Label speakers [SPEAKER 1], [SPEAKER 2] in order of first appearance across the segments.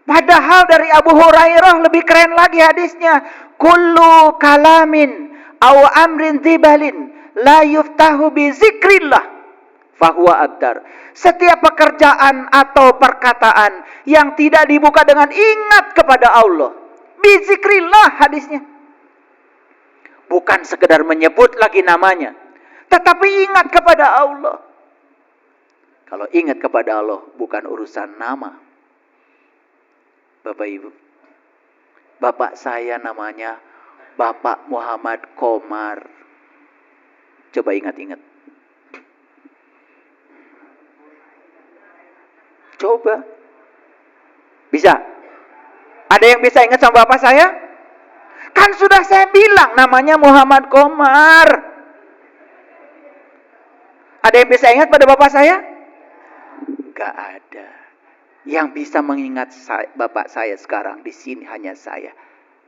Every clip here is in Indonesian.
[SPEAKER 1] Padahal dari Abu Hurairah lebih keren lagi hadisnya. Kullu kalamin aw amrin tibalin la yuftahu bi zikrillah fahuwa abtar. Setiap pekerjaan atau perkataan yang tidak dibuka dengan ingat kepada Allah, bi zikrillah hadisnya. Bukan sekedar menyebut lagi namanya, tetapi ingat kepada Allah. Kalau ingat kepada Allah bukan urusan nama. Bapak Ibu, bapak saya namanya Bapak Muhammad Komar. Coba ingat-ingat. Coba. Bisa? Ada yang bisa ingat sama bapak saya? Kan sudah saya bilang namanya Muhammad Komar. Ada yang bisa ingat pada bapak saya? Gak ada. Yang bisa mengingat bapak saya sekarang di sini hanya saya.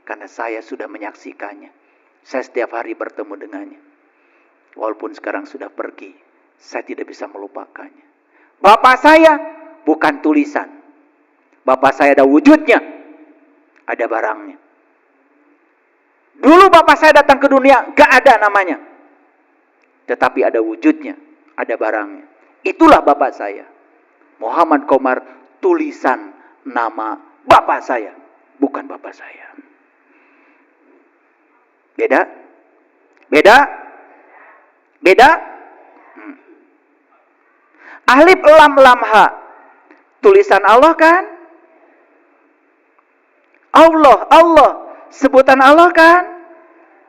[SPEAKER 1] Karena saya sudah menyaksikannya. Saya setiap hari bertemu dengannya. Walaupun sekarang sudah pergi, saya tidak bisa melupakannya. Bapak saya bukan tulisan. Bapak saya ada wujudnya. Ada barangnya. Dulu bapak saya datang ke dunia, gak ada namanya. Tetapi ada wujudnya, ada barangnya. Itulah bapak saya. Muhammad Komar, tulisan nama bapak saya, bukan bapak saya. Beda? Beda? Beda? Alif lam lam ha, tulisan Allah kan? Allah, Allah, sebutan Allah kan?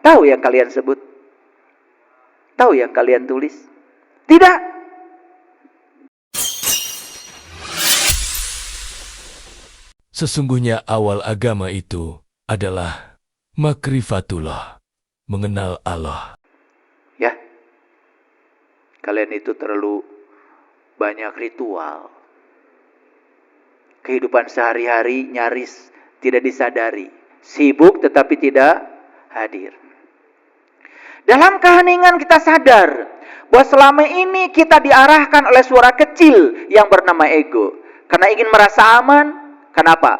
[SPEAKER 1] Tahu yang kalian sebut? Tahu yang kalian tulis? Tidak.
[SPEAKER 2] Sesungguhnya awal agama itu adalah makrifatullah, mengenal Allah.
[SPEAKER 1] Ya, kalian itu terlalu banyak ritual. Kehidupan sehari-hari nyaris tidak disadari. Sibuk tetapi tidak hadir. Dalam keheningan kita sadar bahwa selama ini kita diarahkan oleh suara kecil yang bernama ego. Karena ingin merasa aman. Kenapa?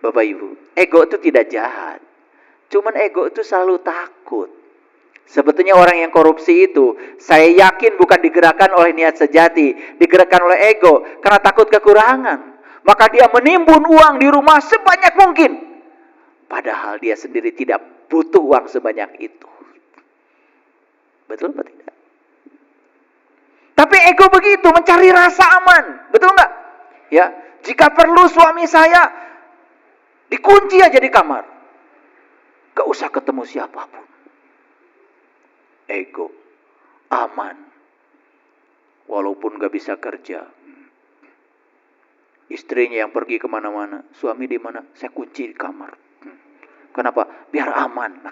[SPEAKER 1] Bapak Ibu, ego itu tidak jahat. Cuman ego itu selalu takut. Sebetulnya orang yang korupsi itu, saya yakin bukan digerakkan oleh niat sejati, digerakkan oleh ego karena takut kekurangan. Maka dia menimbun uang di rumah sebanyak mungkin. Padahal dia sendiri tidak butuh uang sebanyak itu. Betul atau tidak? Tapi ego begitu, mencari rasa aman. Betul enggak? Ya. Jika perlu suami saya dikunci aja di kamar. Gak usah ketemu siapapun. Ego. Aman. Walaupun gak bisa kerja. Istrinya yang pergi kemana-mana. Suami di mana? Saya kunci di kamar. Kenapa? Biar aman.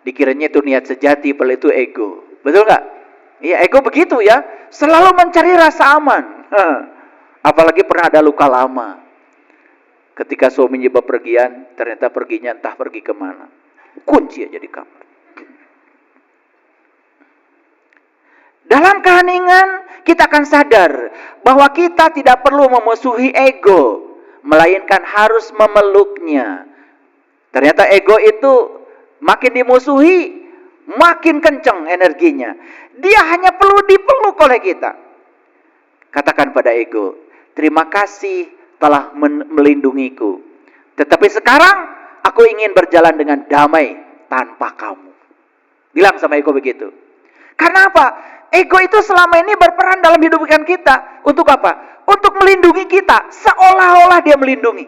[SPEAKER 1] Dikiranya itu niat sejati, padahal itu ego. Betul gak? Iya, ego begitu ya. Selalu mencari rasa aman. Apalagi pernah ada luka lama. Ketika suaminya bepergian, ternyata perginya entah pergi kemana. Kunci aja di kamar. Dalam keheningan, kita akan sadar bahwa kita tidak perlu memusuhi ego, melainkan harus memeluknya. Ternyata ego itu makin dimusuhi, makin kencang energinya. Dia hanya perlu dipeluk oleh kita. Katakan pada ego, terima kasih telah melindungiku. Tetapi sekarang aku ingin berjalan dengan damai tanpa kamu. Bilang sama ego begitu. Karena apa? Ego itu selama ini berperan dalam hidup kita. Untuk apa? Untuk melindungi kita. Seolah-olah dia melindungi.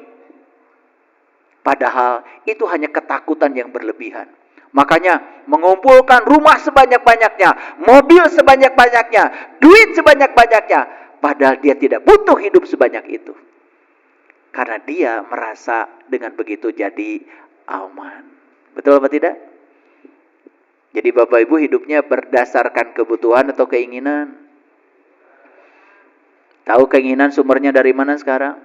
[SPEAKER 1] Padahal itu hanya ketakutan yang berlebihan. Makanya mengumpulkan rumah sebanyak-banyaknya, mobil sebanyak-banyaknya, duit sebanyak-banyaknya. Padahal dia tidak butuh hidup sebanyak itu. Karena dia merasa dengan begitu jadi aman. Betul apa tidak? Jadi Bapak Ibu hidupnya berdasarkan kebutuhan atau keinginan? Tahu keinginan sumbernya dari mana sekarang?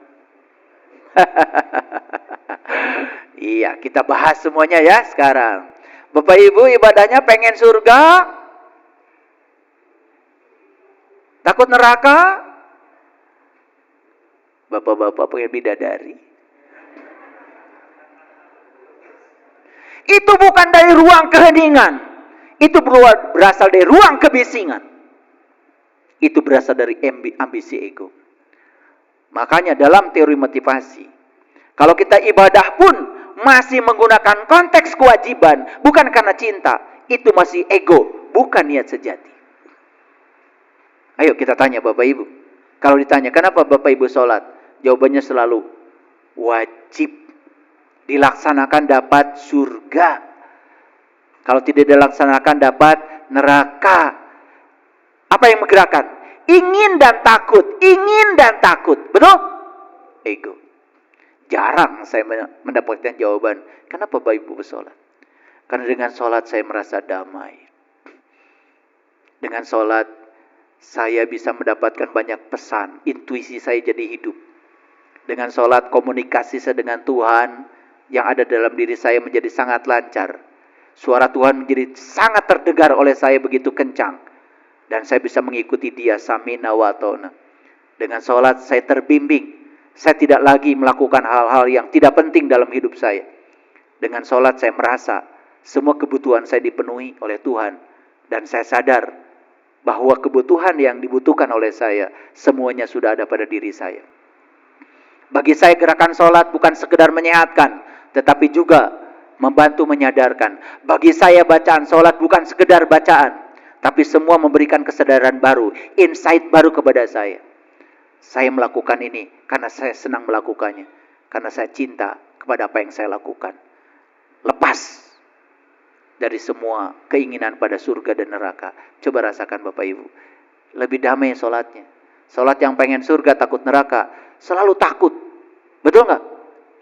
[SPEAKER 1] Iya, kita bahas semuanya ya sekarang. Bapak Ibu ibadahnya pengen surga? Takut neraka? Bapak-bapak pengen bidadari. Itu bukan dari ruang keheningan. Itu berasal dari ruang kebisingan. Itu berasal dari ambisi ego. Makanya dalam teori motivasi, kalau kita ibadah pun masih menggunakan konteks kewajiban, bukan karena cinta, itu masih ego, bukan niat sejati. Ayo kita tanya Bapak Ibu. Kalau ditanya, kenapa Bapak Ibu sholat? Jawabannya selalu wajib. Dilaksanakan dapat surga. Kalau tidak dilaksanakan dapat neraka. Apa yang menggerakkan? Ingin dan takut. Ingin dan takut. Betul? Ego. Jarang saya mendapatkan jawaban. Kenapa Bapak Ibu bersolat? Karena dengan sholat saya merasa damai. Dengan sholat saya bisa mendapatkan banyak pesan. Intuisi saya jadi hidup. Dengan sholat komunikasi saya dengan Tuhan yang ada dalam diri saya menjadi sangat lancar. Suara Tuhan menjadi sangat terdengar oleh saya begitu kencang. Dan saya bisa mengikuti Dia samina wa ta'na. Dengan sholat saya terbimbing. Saya tidak lagi melakukan hal-hal yang tidak penting dalam hidup saya. Dengan sholat saya merasa semua kebutuhan saya dipenuhi oleh Tuhan. Dan saya sadar bahwa kebutuhan yang dibutuhkan oleh saya semuanya sudah ada pada diri saya. Bagi saya gerakan sholat bukan sekedar menyehatkan, tetapi juga membantu menyadarkan. Bagi saya bacaan sholat bukan sekedar bacaan, tapi semua memberikan kesadaran baru, insight baru kepada saya. Saya melakukan ini karena saya senang melakukannya, karena saya cinta kepada apa yang saya lakukan. Lepas dari semua keinginan pada surga dan neraka. Coba rasakan Bapak Ibu, lebih damai sholatnya. Sholat yang pengen surga takut neraka, selalu takut. Betul nggak?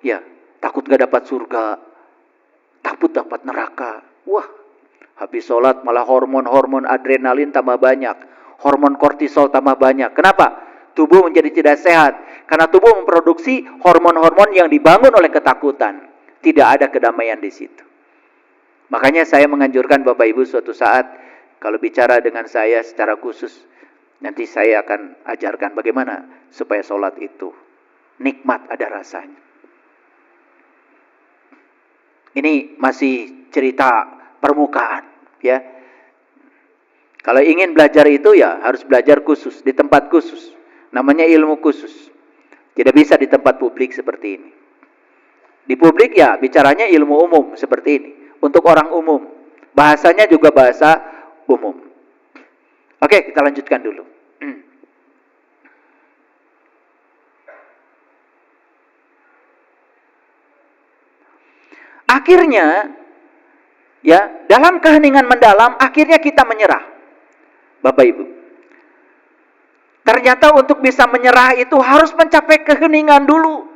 [SPEAKER 1] Ya, takut gak dapat surga, takut dapat neraka. Wah, habis sholat malah hormon-hormon adrenalin tambah banyak, hormon kortisol tambah banyak. Kenapa? Tubuh menjadi tidak sehat, karena tubuh memproduksi hormon-hormon yang dibangun oleh ketakutan. Tidak ada kedamaian di situ. Makanya saya menganjurkan Bapak Ibu suatu saat, kalau bicara dengan saya secara khusus, nanti saya akan ajarkan bagaimana supaya sholat itu nikmat ada rasanya. Ini masih cerita permukaan, ya. Kalau ingin belajar itu ya harus belajar khusus, di tempat khusus. Namanya ilmu khusus. Tidak bisa di tempat publik seperti ini. Di publik ya bicaranya ilmu umum seperti ini. Untuk orang umum. Bahasanya juga bahasa umum. Oke, kita lanjutkan dulu. Akhirnya, ya, dalam keheningan mendalam, akhirnya kita menyerah. Bapak Ibu. Ternyata untuk bisa menyerah itu harus mencapai keheningan dulu.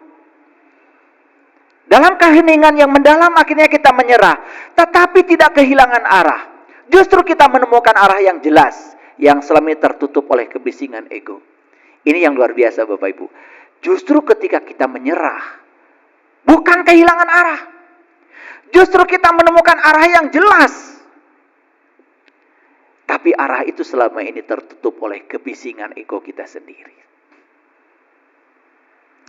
[SPEAKER 1] Dalam keheningan yang mendalam, akhirnya kita menyerah. Tetapi tidak kehilangan arah. Justru kita menemukan arah yang jelas, yang selama ini tertutup oleh kebisingan ego. Ini yang luar biasa Bapak Ibu. Justru ketika kita menyerah, bukan kehilangan arah. Justru kita menemukan arah yang jelas. Tapi arah itu selama ini tertutup oleh kebisingan ego kita sendiri.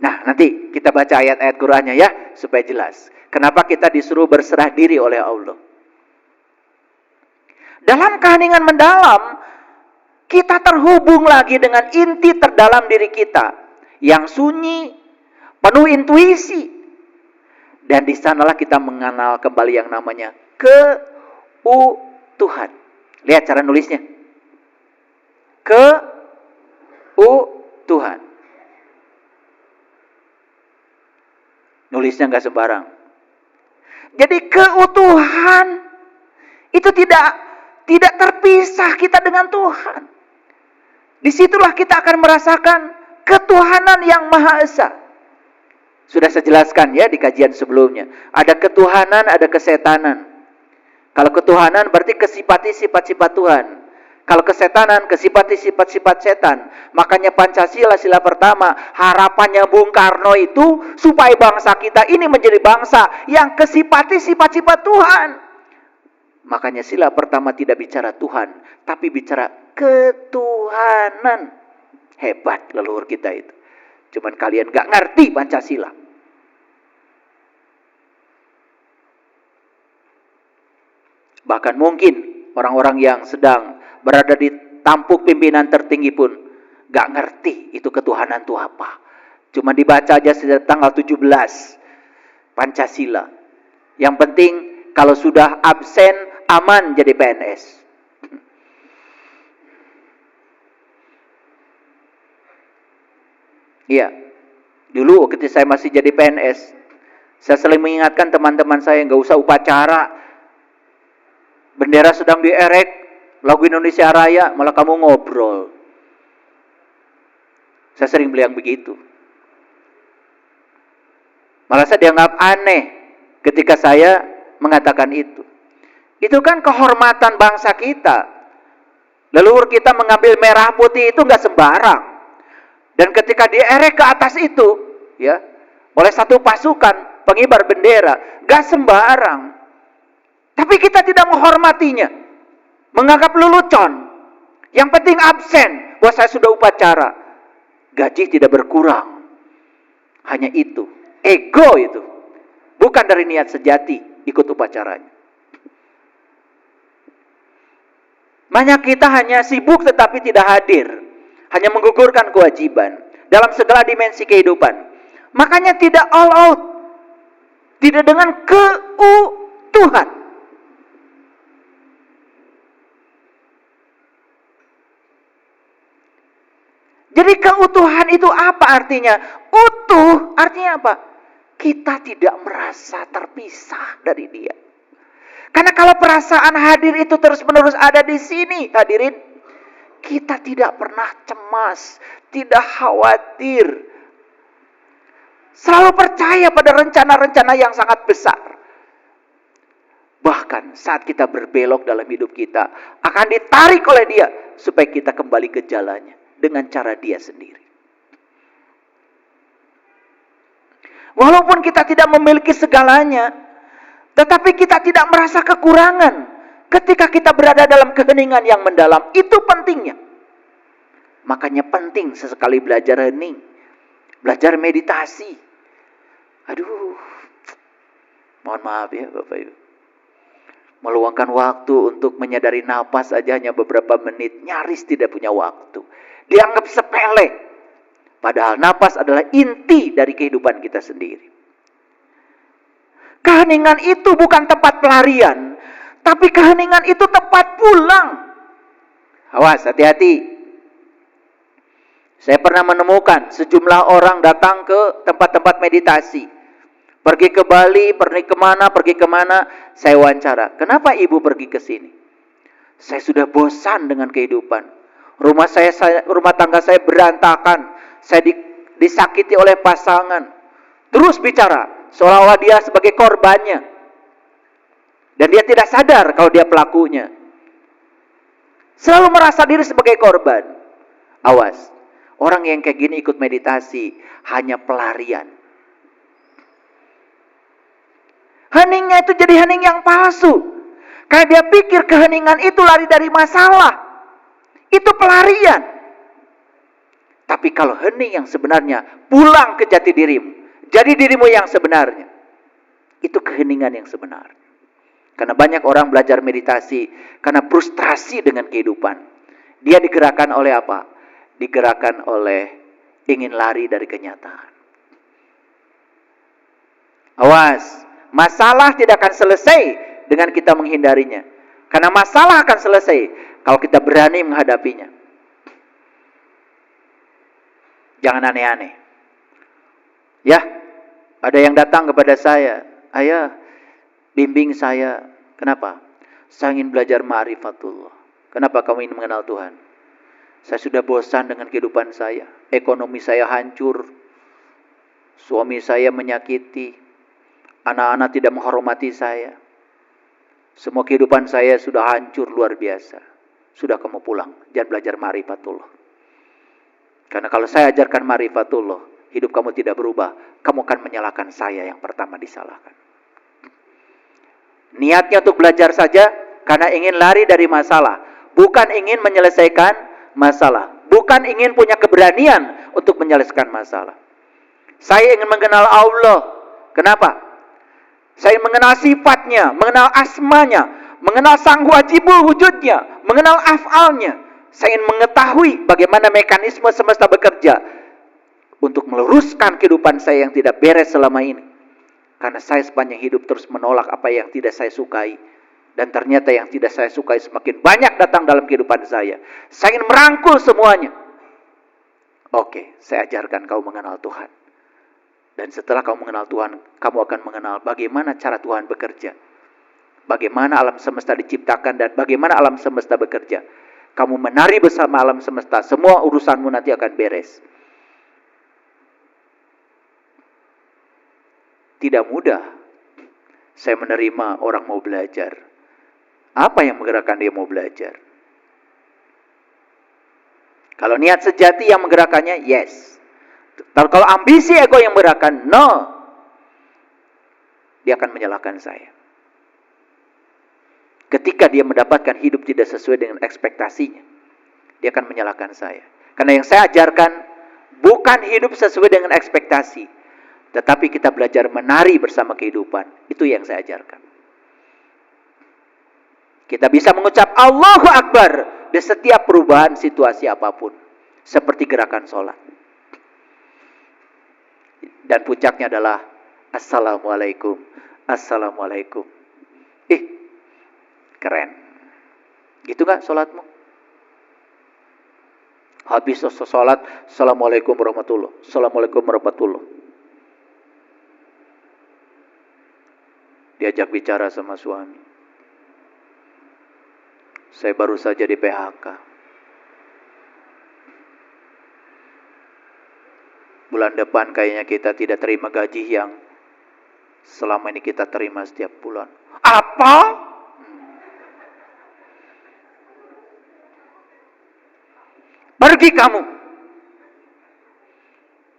[SPEAKER 1] Nah, nanti kita baca ayat-ayat Qur'annya ya, supaya jelas. Kenapa kita disuruh berserah diri oleh Allah. Dalam keheningan mendalam, kita terhubung lagi dengan inti terdalam diri kita. Yang sunyi, penuh intuisi. Dan di sanalah kita mengenal kembali yang namanya keutuhan. Lihat cara nulisnya. Keutuhan. Nulisnya nggak sembarang. Jadi keutuhan itu tidak terpisah kita dengan Tuhan. Disitulah kita akan merasakan ketuhanan yang Maha Esa. Sudah saya jelaskan ya di kajian sebelumnya. Ada ketuhanan, ada kesetanan. Kalau ketuhanan berarti kesifati sifat-sifat Tuhan. Kalau kesetanan, kesifati sifat-sifat setan. Makanya Pancasila sila pertama, harapannya Bung Karno itu supaya bangsa kita ini menjadi bangsa yang kesifati sifat-sifat Tuhan. Makanya sila pertama tidak bicara Tuhan, tapi bicara ketuhanan. Hebat leluhur kita itu. Cuman kalian gak ngerti Pancasila. Bahkan mungkin orang-orang yang sedang berada di tampuk pimpinan tertinggi pun gak ngerti itu ketuhanan itu apa. Cuma dibaca aja sejak tanggal 17 Pancasila. Yang penting kalau sudah absen aman jadi PNS. Iya. Dulu ketika saya masih jadi PNS, saya sering mengingatkan teman-teman saya nggak usah upacara. Bendera sedang dierek, lagu Indonesia Raya, malah kamu ngobrol. Saya sering bilang begitu. Malah saya dianggap aneh ketika saya mengatakan itu. Itu kan kehormatan bangsa kita. Leluhur kita mengambil merah putih itu nggak sembarang. Dan ketika dierek ke atas itu, ya, oleh satu pasukan pengibar bendera, nggak sembarang. Tapi kita tidak menghormatinya, menganggap lelucon. Yang penting absen, wah saya sudah upacara, gaji tidak berkurang. Hanya itu, ego itu, bukan dari niat sejati ikut upacaranya. Banyak kita hanya sibuk tetapi tidak hadir, hanya menggugurkan kewajiban dalam segala dimensi kehidupan. Makanya tidak all out, tidak dengan keutuhan. Jadi keutuhan itu apa artinya? Utuh artinya apa? Kita tidak merasa terpisah dari dia. Karena kalau perasaan hadir itu terus-menerus ada di sini, hadirin, kita tidak pernah cemas, tidak khawatir. Selalu percaya pada rencana-rencana yang sangat besar. Bahkan saat kita berbelok dalam hidup kita, akan ditarik oleh dia supaya kita kembali ke jalannya dengan cara dia sendiri. Walaupun kita tidak memiliki segalanya, tetapi kita tidak merasa kekurangan ketika kita berada dalam keheningan yang mendalam. Itu pentingnya. Makanya penting sesekali belajar hening, belajar meditasi. Aduh, mohon maaf ya Bapak Ibu. Meluangkan waktu untuk menyadari napas aja hanya beberapa menit, nyaris tidak punya waktu. Dianggap sepele. Padahal napas adalah inti dari kehidupan kita sendiri. Keheningan itu bukan tempat pelarian, tapi keheningan itu tempat pulang. Awas, hati-hati. Saya pernah menemukan sejumlah orang datang ke tempat-tempat meditasi. Pergi ke Bali, pergi kemana, saya wawancara. Kenapa ibu pergi ke sini? Saya sudah bosan dengan kehidupan. Rumah tangga saya berantakan. Saya disakiti oleh pasangan. Terus bicara, seolah-olah dia sebagai korbannya. Dan dia tidak sadar kalau dia pelakunya. Selalu merasa diri sebagai korban. Awas, orang yang kayak gini ikut meditasi hanya pelarian. Heningnya itu jadi hening yang palsu. Karena dia pikir keheningan itu lari dari masalah. Itu pelarian. Tapi kalau hening yang sebenarnya, pulang ke jati dirimu. Jadi dirimu yang sebenarnya. Itu keheningan yang sebenarnya. Karena banyak orang belajar meditasi karena frustrasi dengan kehidupan. Dia digerakkan oleh apa? Digerakkan oleh ingin lari dari kenyataan. Awas, masalah tidak akan selesai dengan kita menghindarinya. Karena masalah akan selesai kalau kita berani menghadapinya. Jangan aneh-aneh. Ya, ada yang datang kepada saya, ayah, bimbing saya. Kenapa? Saya ingin belajar ma'rifatullah. Kenapa kamu ingin mengenal Tuhan? Saya sudah bosan dengan kehidupan saya. Ekonomi saya hancur. Suami saya menyakiti. Anak-anak tidak menghormati saya. Semua kehidupan saya sudah hancur luar biasa. Sudah kamu pulang. Jangan belajar ma'rifatullah. Karena kalau saya ajarkan ma'rifatullah, hidup kamu tidak berubah. Kamu akan menyalahkan saya yang pertama disalahkan. Niatnya untuk belajar saja karena ingin lari dari masalah. Bukan ingin menyelesaikan masalah. Bukan ingin punya keberanian untuk menyelesaikan masalah. Saya ingin mengenal Allah. Kenapa? Saya ingin mengenal sifatnya, mengenal asmanya, mengenal sang wajibul wujudnya, mengenal af'alnya. Saya ingin mengetahui bagaimana mekanisme semesta bekerja untuk meluruskan kehidupan saya yang tidak beres selama ini. Karena saya sepanjang hidup terus menolak apa yang tidak saya sukai. Dan ternyata yang tidak saya sukai semakin banyak datang dalam kehidupan saya. Saya ingin merangkul semuanya. Oke, saya ajarkan kau mengenal Tuhan. Dan setelah kau mengenal Tuhan, kamu akan mengenal bagaimana cara Tuhan bekerja. Bagaimana alam semesta diciptakan dan bagaimana alam semesta bekerja. Kamu menari bersama alam semesta, semua urusanmu nanti akan beres. Tidak mudah saya menerima orang mau belajar. Apa yang menggerakkan dia mau belajar? Kalau niat sejati yang menggerakkannya, yes. Kalau ambisi ego yang menggerakkan, no. Dia akan menyalahkan saya. Ketika dia mendapatkan hidup tidak sesuai dengan ekspektasinya, dia akan menyalahkan saya. Karena yang saya ajarkan bukan hidup sesuai dengan ekspektasi, tetapi kita belajar menari bersama kehidupan. Itu yang saya ajarkan. Kita bisa mengucap Allahu Akbar di setiap perubahan situasi apapun. Seperti gerakan sholat. Dan puncaknya adalah Assalamualaikum. Assalamualaikum. Keren. Gitu gak sholatmu? Habis sholat, Assalamualaikum warahmatullahi. Assalamualaikum warahmatullahi. Diajak bicara sama suami. Saya baru saja di PHK. Bulan depan kayaknya kita tidak terima gaji yang selama ini kita terima setiap bulan. Apa? Pergi kamu.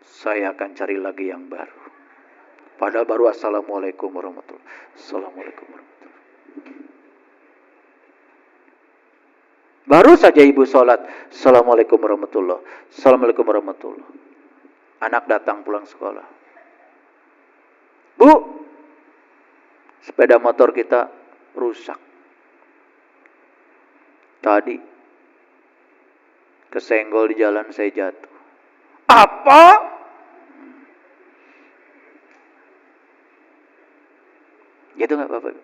[SPEAKER 1] Saya akan cari lagi yang baru. Padahal baru Assalamualaikum warahmatullahi wabarakatuh. Assalamualaikum warahmatullahi wabarakatuh. Baru saja ibu sholat. Assalamualaikum warahmatullahi wabarakatuh. Assalamualaikum warahmatullahi wabarakatuh. Anak datang pulang sekolah. Bu, sepeda motor kita rusak. Tadi kesenggol di jalan, saya jatuh. Apa? Gitu nggak Bapak?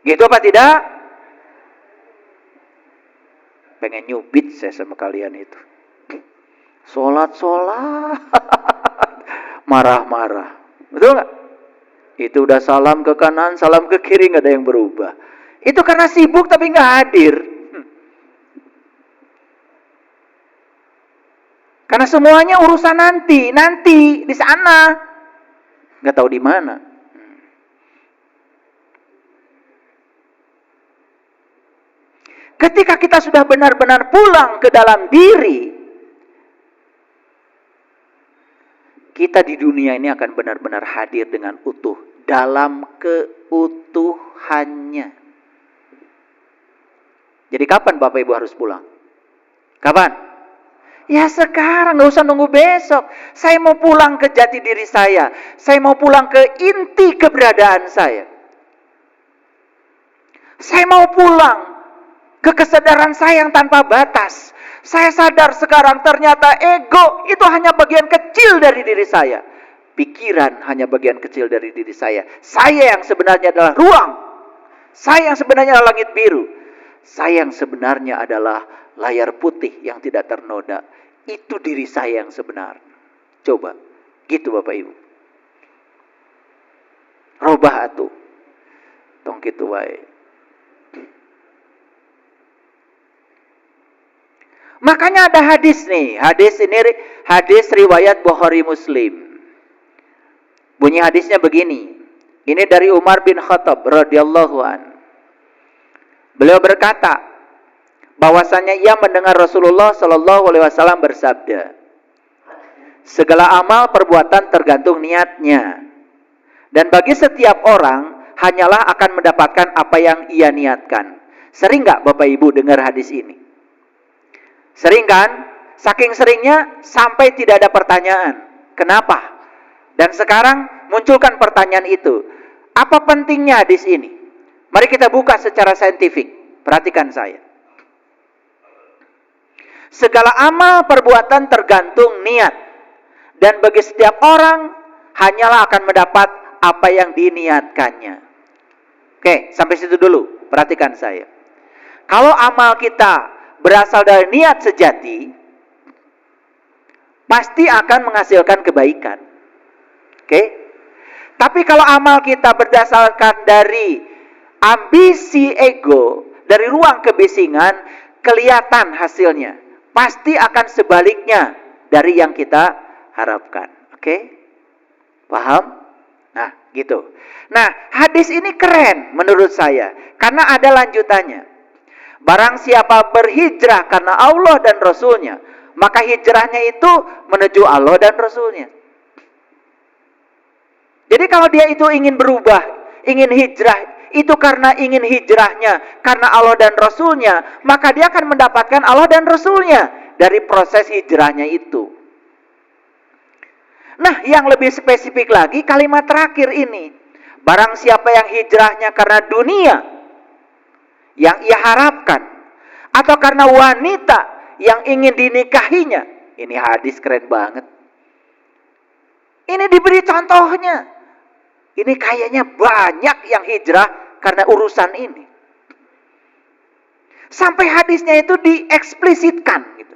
[SPEAKER 1] Gitu apa tidak? Pengen nyubit saya sama kalian itu. Sholat. Marah-marah. Betul nggak? Itu udah salam ke kanan, salam ke kiri, nggak ada yang berubah. Itu karena sibuk tapi nggak hadir. Karena semuanya urusan nanti di sana, nggak tahu di mana. Ketika kita sudah benar-benar pulang ke dalam diri, kita di dunia ini akan benar-benar hadir dengan utuh, dalam keutuhannya. Jadi kapan Bapak Ibu harus pulang? Kapan? Ya sekarang, gak usah nunggu besok. Saya mau pulang ke jati diri saya. Saya mau pulang ke inti keberadaan saya. Saya mau pulang ke kesadaran saya yang tanpa batas. Saya sadar sekarang ternyata ego itu hanya bagian kecil dari diri saya. Pikiran hanya bagian kecil dari diri saya. Saya yang sebenarnya adalah ruang. Saya yang sebenarnya adalah langit biru. Saya yang sebenarnya adalah layar putih yang tidak ternoda. Itu diri saya yang sebenar. Coba, gitu Bapak Ibu. Robah atuh. Tong kitu wae. Makanya ada hadis nih. Hadis ini hadis riwayat Bukhari Muslim. Bunyi hadisnya begini. Ini dari Umar bin Khattab radhiyallahu an. Beliau berkata bahwasanya ia mendengar Rasulullah sallallahu alaihi wasallam bersabda, segala amal perbuatan tergantung niatnya. Dan bagi setiap orang hanyalah akan mendapatkan apa yang ia niatkan. Sering enggak Bapak Ibu dengar hadis ini? Sering kan? Saking seringnya sampai tidak ada pertanyaan. Kenapa? Dan sekarang munculkan pertanyaan itu. Apa pentingnya hadis ini? Mari kita buka secara saintifik. Perhatikan saya. Segala amal perbuatan tergantung niat. Dan bagi setiap orang hanyalah akan mendapat apa yang diniatkannya. Oke, sampai situ dulu. Perhatikan saya. Kalau amal kita berasal dari niat sejati, pasti akan menghasilkan kebaikan. Oke? Tapi kalau amal kita berdasarkan dari ambisi ego, dari ruang kebisingan, kelihatan hasilnya. Pasti akan sebaliknya dari yang kita harapkan. Oke? Paham? Nah, gitu. Nah, hadis ini keren menurut saya. Karena ada lanjutannya. Barang siapa berhijrah karena Allah dan Rasulnya, maka hijrahnya itu menuju Allah dan Rasulnya. Jadi kalau dia itu ingin berubah, ingin hijrah, itu karena ingin hijrahnya karena Allah dan Rasulnya, maka dia akan mendapatkan Allah dan Rasulnya dari proses hijrahnya itu. Nah, yang lebih spesifik lagi kalimat terakhir ini. Barang siapa yang hijrahnya karena dunia yang ia harapkan, atau karena wanita yang ingin dinikahinya. Ini hadis keren banget. Ini diberi contohnya. Ini kayaknya banyak yang hijrah karena urusan ini. Sampai hadisnya itu dieksplisitkan gitu.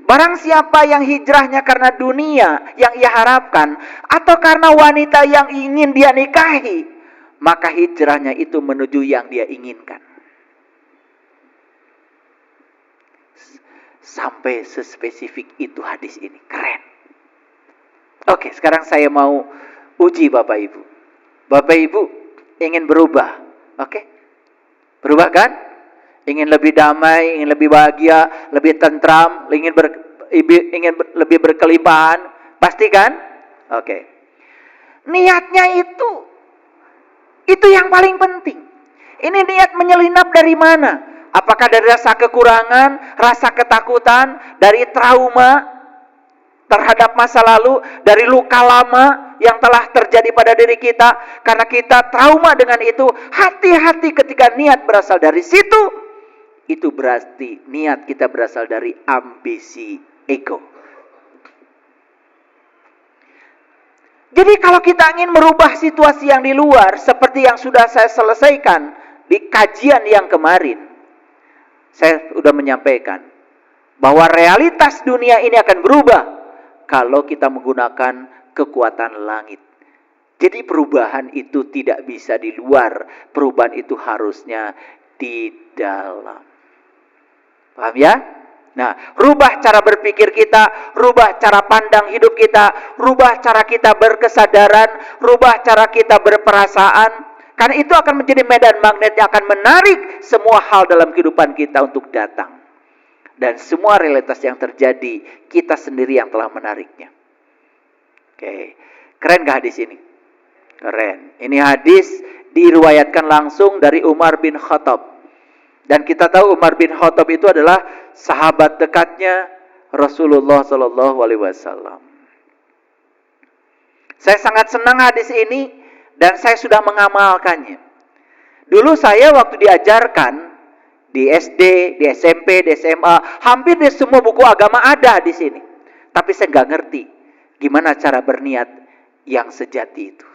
[SPEAKER 1] Barang siapa yang hijrahnya karena dunia yang ia harapkan, atau karena wanita yang ingin dia nikahi, maka hijrahnya itu menuju yang dia inginkan. Sampai sespesifik itu hadis ini. Keren. Oke, sekarang saya mau uji Bapak Ibu. Bapak Ibu ingin berubah. Oke? Berubah kan? Ingin lebih damai, ingin lebih bahagia, lebih tentram, ingin lebih berkelimpahan. Pasti kan? Oke. Niatnya itu yang paling penting. Ini niat menyelinap dari mana? Apakah dari rasa kekurangan, rasa ketakutan, dari trauma terhadap masa lalu, dari luka lama yang telah terjadi pada diri kita, karena kita trauma dengan itu? Hati-hati ketika niat berasal dari situ. Itu berarti niat kita berasal dari ambisi ego. Jadi kalau kita ingin merubah situasi yang di luar, seperti yang sudah saya selesaikan di kajian yang kemarin, saya sudah menyampaikan bahwa realitas dunia ini akan berubah kalau kita menggunakan kekuatan langit. Jadi perubahan itu tidak bisa di luar, perubahan itu harusnya di dalam. Paham ya? Nah, rubah cara berpikir kita, rubah cara pandang hidup kita, rubah cara kita berkesadaran, rubah cara kita berperasaan. Karena itu akan menjadi medan magnet yang akan menarik semua hal dalam kehidupan kita untuk datang. Dan semua realitas yang terjadi, kita sendiri yang telah menariknya. Oke, keren gak hadis ini? Keren. Ini hadis diriwayatkan langsung dari Umar bin Khattab. Dan kita tahu Umar bin Khattab itu adalah sahabat dekatnya Rasulullah SAW. Saya sangat senang hadis ini dan saya sudah mengamalkannya. Dulu saya waktu diajarkan di SD, di SMP, di SMA, hampir di semua buku agama ada di sini. Tapi saya nggak ngerti gimana cara berniat yang sejati itu.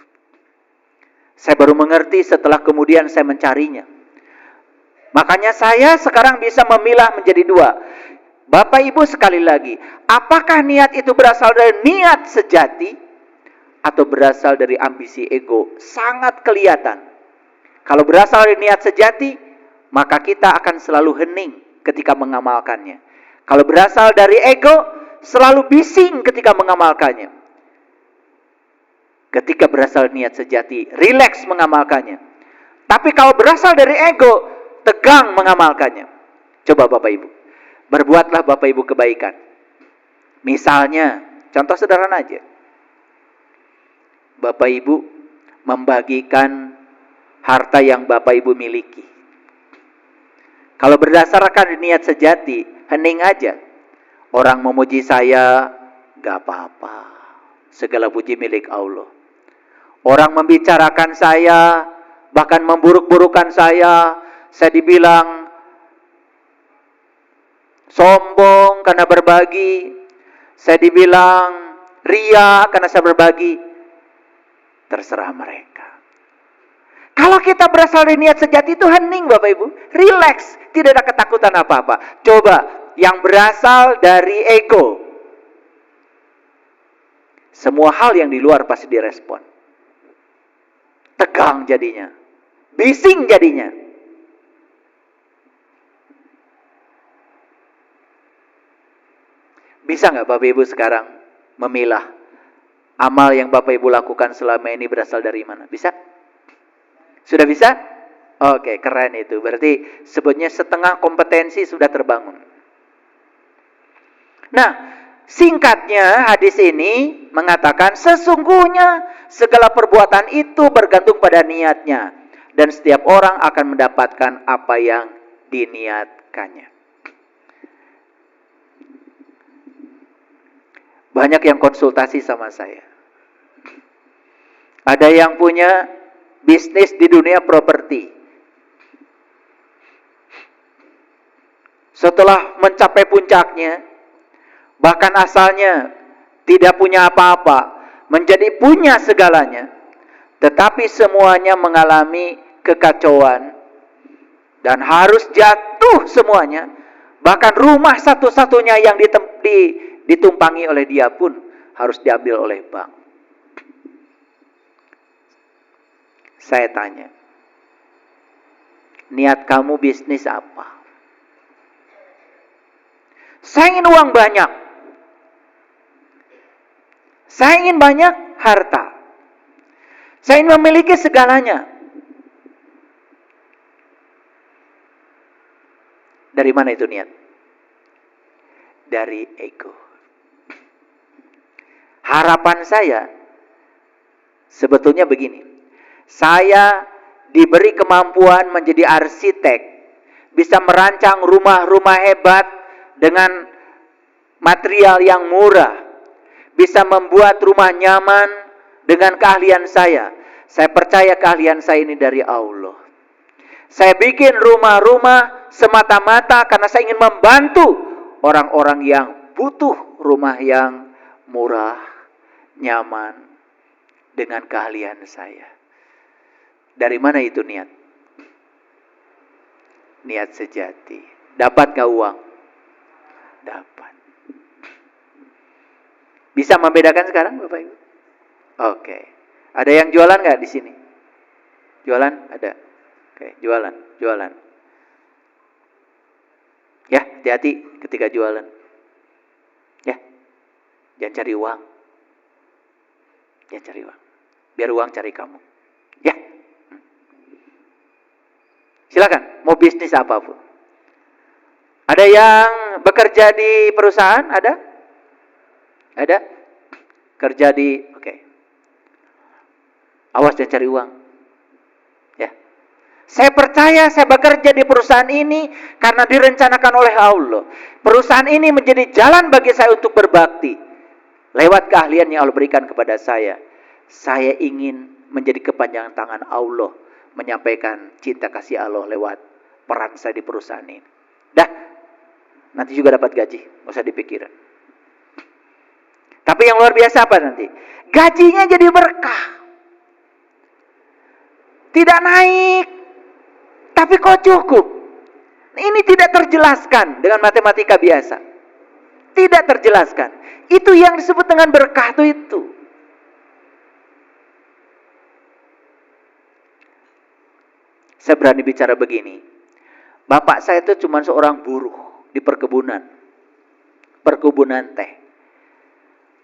[SPEAKER 1] Saya baru mengerti setelah kemudian saya mencarinya. Makanya saya sekarang bisa memilah menjadi dua. Bapak Ibu sekali lagi, apakah niat itu berasal dari niat sejati atau berasal dari ambisi ego? Sangat kelihatan. Kalau berasal dari niat sejati, maka kita akan selalu hening ketika mengamalkannya. Kalau berasal dari ego, selalu bising ketika mengamalkannya. Ketika berasal niat sejati, rileks mengamalkannya. Tapi kalau berasal dari ego, tegang mengamalkannya. Coba Bapak Ibu, berbuatlah Bapak Ibu kebaikan. Misalnya, contoh sederhana aja. Bapak Ibu membagikan harta yang Bapak Ibu miliki. Kalau berdasarkan niat sejati, hening aja. Orang memuji saya, gak apa-apa. segala puji milik Allah. Orang membicarakan saya, bahkan memburuk-burukan saya dibilang sombong karena berbagi, saya dibilang ria karena saya berbagi. Terserah mereka. Kalau kita berasal dari niat sejati itu hening Bapak Ibu, relax, tidak ada ketakutan apa-apa. Coba yang berasal dari ego, semua hal yang di luar pasti direspon. Tegang jadinya, bising jadinya. Bisa nggak Bapak Ibu sekarang memilah amal yang Bapak Ibu lakukan selama ini berasal dari mana? Bisa? Sudah bisa? Oke, keren itu. Berarti sebetulnya setengah kompetensi sudah terbangun. Nah, singkatnya hadis ini mengatakan sesungguhnya segala perbuatan itu bergantung pada niatnya. Dan setiap orang akan mendapatkan apa yang diniatkannya. Banyak yang konsultasi sama saya. Ada yang punya bisnis di dunia properti. Setelah mencapai puncaknya, bahkan asalnya tidak punya apa-apa, menjadi punya segalanya, tetapi semuanya mengalami kekacauan dan harus jatuh semuanya. Bahkan rumah satu-satunya yang ditumpangi oleh dia pun harus diambil oleh bank. Saya tanya, niat kamu bisnis apa? Saya ingin uang banyak. Saya ingin banyak harta. Saya ingin memiliki segalanya. Dari mana itu niat? Dari ego. Harapan saya sebetulnya begini. Saya diberi kemampuan menjadi arsitek, bisa merancang rumah-rumah hebat dengan material yang murah, bisa membuat rumah nyaman dengan keahlian saya. Saya percaya keahlian saya ini dari Allah. Saya bikin rumah-rumah semata-mata karena saya ingin membantu orang-orang yang butuh rumah yang murah, nyaman dengan keahlian saya. Dari mana itu niat? Niat sejati. Dapat gak uang? Dapat. Bisa membedakan sekarang Bapak Ibu? Oke. Ada yang jualan gak di sini? Jualan? Ada. Oke, jualan. Ya, hati-hati ketika jualan. Ya. Jangan cari uang. Jangan cari uang. Biar uang cari kamu. Ya. Silakan, mau bisnis apapun. Ada yang bekerja di perusahaan? Ada? Ada? Kerja di, oke. Awas jangan cari uang. Ya. Saya percaya saya bekerja di perusahaan ini karena direncanakan oleh Allah. Perusahaan ini menjadi jalan bagi saya untuk berbakti. Lewat keahlian yang Allah berikan kepada saya. Saya ingin menjadi kepanjangan tangan Allah, menyampaikan cinta kasih Allah lewat peran saya di perusahaan ini. Dah, nanti juga dapat gaji, nggak usah dipikirin. Tapi yang luar biasa apa nanti? Gajinya jadi berkah. Tidak naik, tapi kok cukup? Ini tidak terjelaskan dengan matematika biasa. Tidak terjelaskan. Itu yang disebut dengan berkah itu. Saya berani bicara begini. Bapak saya itu cuma seorang buruh di perkebunan. Perkebunan teh.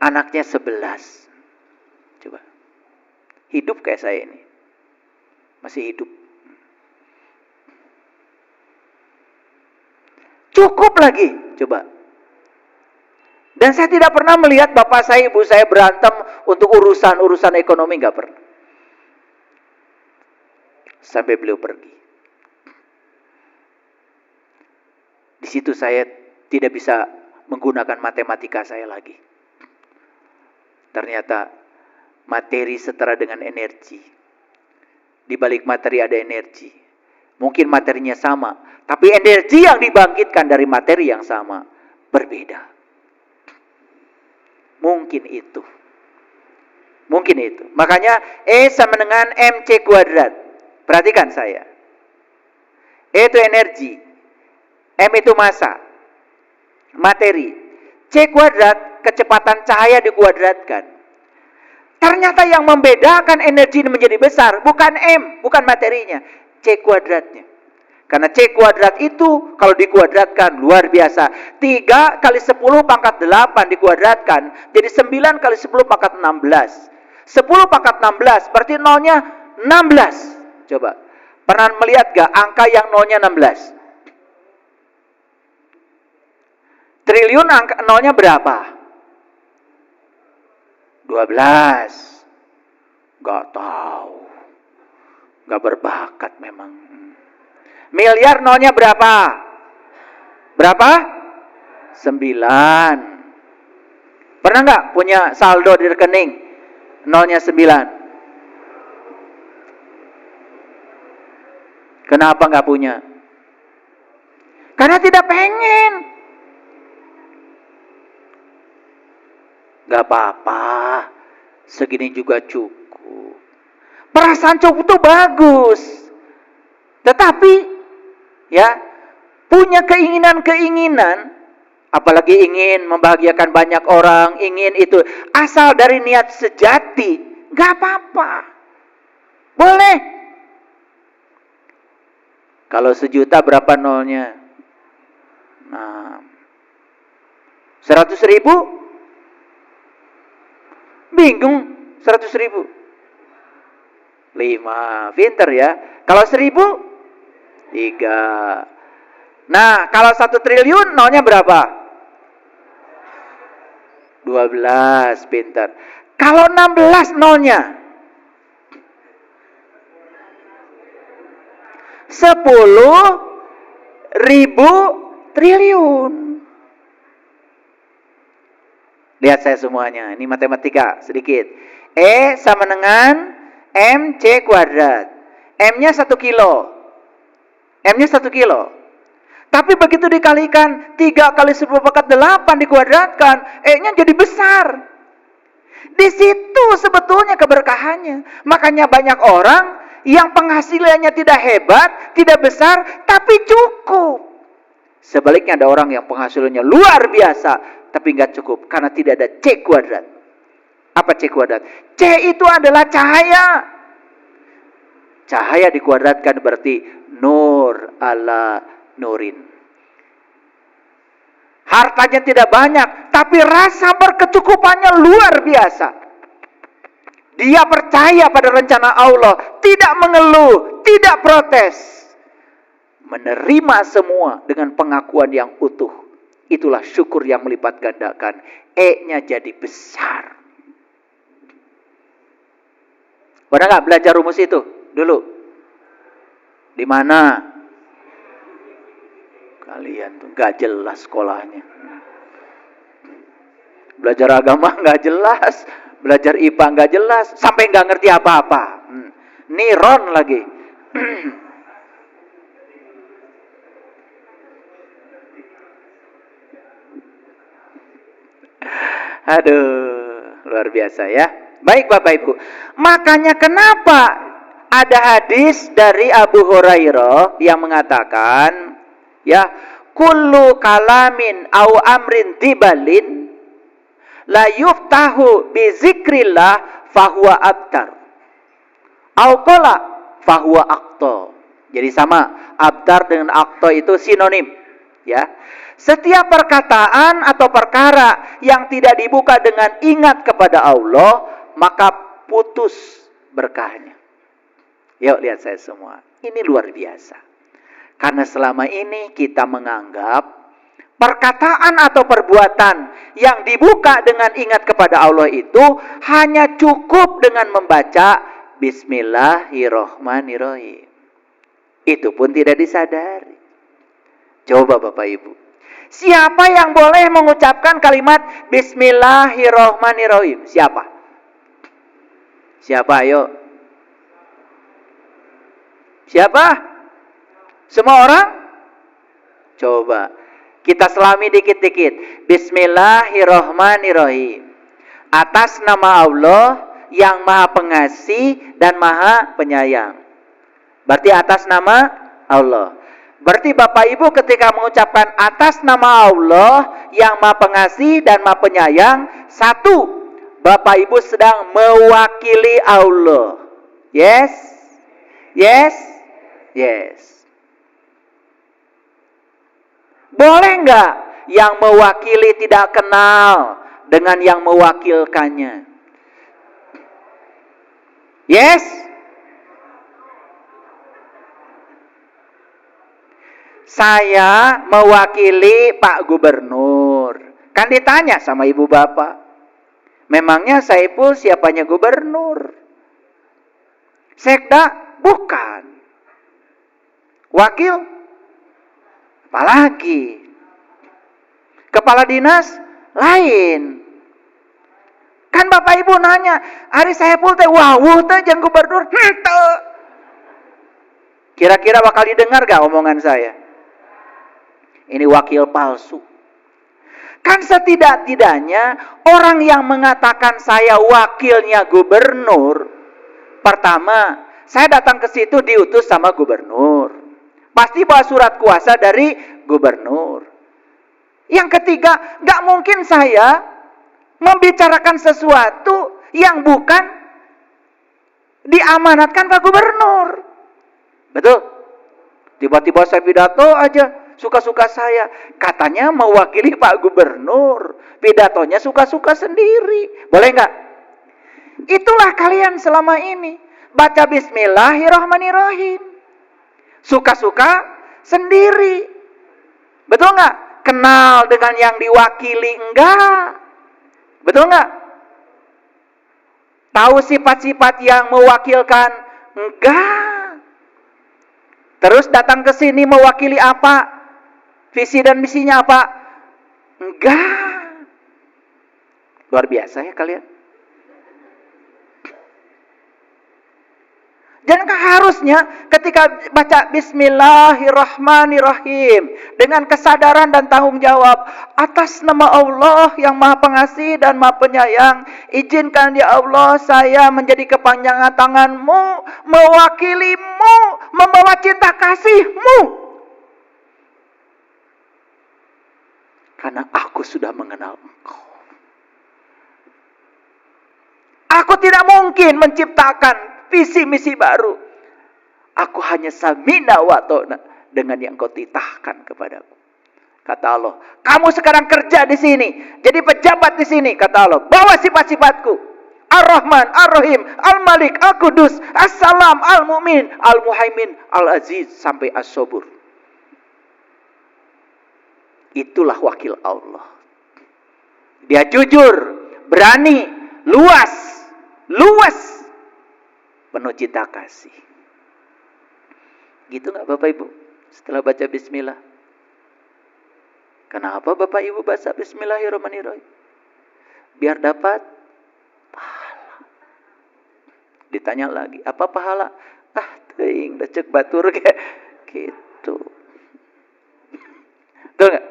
[SPEAKER 1] Anaknya 11. Coba. Hidup kayak saya ini. Masih hidup. Cukup lagi. Coba. Dan saya tidak pernah melihat bapak saya, ibu saya berantem untuk urusan ekonomi. Gak pernah. Sampai beliau pergi. Di situ saya tidak bisa menggunakan matematika saya lagi. Ternyata materi setara dengan energi. Di balik materi ada energi. Mungkin materinya sama, tapi energi yang dibangkitkan dari materi yang sama berbeda. Mungkin itu. Makanya E sama dengan MC kuadrat. Perhatikan saya. E itu energi. M itu massa. Materi. C kuadrat, kecepatan cahaya dikuadratkan. Ternyata yang membedakan energi ini menjadi besar bukan M, bukan materinya, C kuadratnya. Karena C kuadrat itu kalau dikuadratkan luar biasa. 3 kali 10 pangkat 8 dikuadratkan jadi 9 kali 10 pangkat 16. 10 pangkat 16 berarti nolnya 16. Coba, pernah melihat gak angka yang nolnya 16? Triliun angka nolnya berapa? 12. Gak tahu. Gak berbakat memang. Miliar nolnya berapa? Berapa? 9. Pernah gak punya saldo di rekening nolnya 9? Kenapa gak punya? Karena tidak pengen. Gak apa-apa, segini juga cukup. Perasaan cukup itu bagus. Tetapi ya, punya keinginan-keinginan, apalagi ingin membahagiakan banyak orang, ingin itu asal dari niat sejati, gak apa-apa. Boleh. Kalau 1 juta berapa nolnya? Nah, 100.000? Bingung, 100.000. 5, pinter ya. Kalau 1.000? 3. Nah, kalau 1 triliun nolnya berapa? 12, pinter. Kalau 16 nolnya? 10.000 triliun. Lihat saya semuanya, ini matematika sedikit. E sama dengan MC kuadrat. M-nya 1 kilo. M-nya 1 kilo. Tapi begitu dikalikan 3 kali 10 pangkat 8 dikuadratkan, E-nya jadi besar. Di situ sebetulnya keberkahannya. Makanya banyak orang yang penghasilannya tidak hebat, tidak besar, tapi cukup. Sebaliknya ada orang yang penghasilannya luar biasa, tapi nggak cukup karena tidak ada C kuadrat. Apa C kuadrat? C itu adalah cahaya. Cahaya dikuadratkan berarti nur ala nurin. Hartanya tidak banyak, tapi rasa berkecukupannya luar biasa. Dia percaya pada rencana Allah, tidak mengeluh, tidak protes. Menerima semua dengan pengakuan yang utuh. Itulah syukur yang melipat gandakan. E-nya jadi besar. Pernah nggak belajar rumus itu dulu? Di mana? Kalian tuh nggak jelas sekolahnya. Belajar agama nggak jelas, belajar IPA nggak jelas, sampai nggak ngerti apa-apa. Niron lagi. Aduh, luar biasa ya. Baik Bapak Ibu. Makanya kenapa ada hadis dari Abu Hurairah yang mengatakan, ya, kullu kalamin au amrin dibalin la yuftahu bi zikrillah fahuwa abtar. Au qala fahuwa aqta. Jadi sama, abtar dengan aqta itu sinonim, ya. Setiap perkataan atau perkara yang tidak dibuka dengan ingat kepada Allah, maka putus berkahnya. Yuk lihat saya semua. Ini luar biasa. Karena selama ini kita menganggap perkataan atau perbuatan yang dibuka dengan ingat kepada Allah itu hanya cukup dengan membaca Bismillahirrahmanirrahim. Itu pun tidak disadari. Coba Bapak Ibu. Siapa yang boleh mengucapkan kalimat Bismillahirrahmanirrahim? Siapa? Siapa ayo? Siapa? Semua orang? Coba kita selami dikit-dikit. Bismillahirrahmanirrahim. Atas nama Allah yang Maha Pengasih dan Maha Penyayang. Berarti atas nama Allah. Berarti Bapak Ibu ketika mengucapkan atas nama Allah yang Maha Pengasih dan Maha Penyayang, satu, Bapak Ibu sedang mewakili Allah. Yes? Yes? Yes. Boleh enggak yang mewakili tidak kenal dengan yang mewakilkannya? Yes? Saya mewakili Pak Gubernur. Kan ditanya sama ibu bapak. Memangnya Saiful siapanya gubernur? Sekda? Bukan. Wakil? Apalagi? Kepala dinas? Lain. Kan bapak ibu nanya, Ari Saiful teh wawuh teh jeung gubernur? Henteu. Kira-kira bakal didengar gak omongan saya? Ini wakil palsu. Kan setidak-tidaknya orang yang mengatakan saya wakilnya gubernur, pertama, saya datang ke situ diutus sama gubernur. Pasti bawa surat kuasa dari gubernur. Yang ketiga, gak mungkin saya membicarakan sesuatu yang bukan diamanatkan Pak Gubernur. Betul? Tiba-tiba saya pidato aja. Suka-suka saya. Katanya mewakili Pak Gubernur. Pidatonya suka-suka sendiri. Boleh nggak? Itulah kalian selama ini. Baca Bismillahirrahmanirrahim. Suka-suka sendiri. Betul nggak? Kenal dengan yang diwakili enggak? Betul nggak? Tahu sifat-sifat yang mewakilkan? Enggak. Terus datang ke sini mewakili apa? Visi dan misinya apa? Enggak. Luar biasa ya kalian. Dan harusnya ketika baca Bismillahirrahmanirrahim dengan kesadaran dan tanggung jawab atas nama Allah yang Maha Pengasih dan Maha Penyayang, izinkan ya Allah saya menjadi kepanjangan tangan-Mu, mewakili-Mu, membawa cinta kasih-Mu. Karena aku sudah mengenal Engkau. Aku tidak mungkin menciptakan visi misi baru. Aku hanya samina wa ta'na dengan yang Kau titahkan kepadaku. Kata Allah, kamu sekarang kerja di sini, jadi pejabat di sini. Kata Allah, bawa sifat-sifatku. Ar-Rahman, Ar-Rahim, Al-Malik, Al-Qudus, As-Salam, Al-Mu'min, Al-Muhaimin, Al-Aziz sampai As-Sabur. Itulah wakil Allah. Dia jujur, berani, luas, penuh cinta kasih. Gitu nggak Bapak Ibu? Setelah baca Bismillah. Kenapa Bapak Ibu baca Bismillahirrahmanirrahim? Biar dapat pahala. Ditanya lagi, apa pahala? Teuing, decek batur kayak gitu. Betul nggak?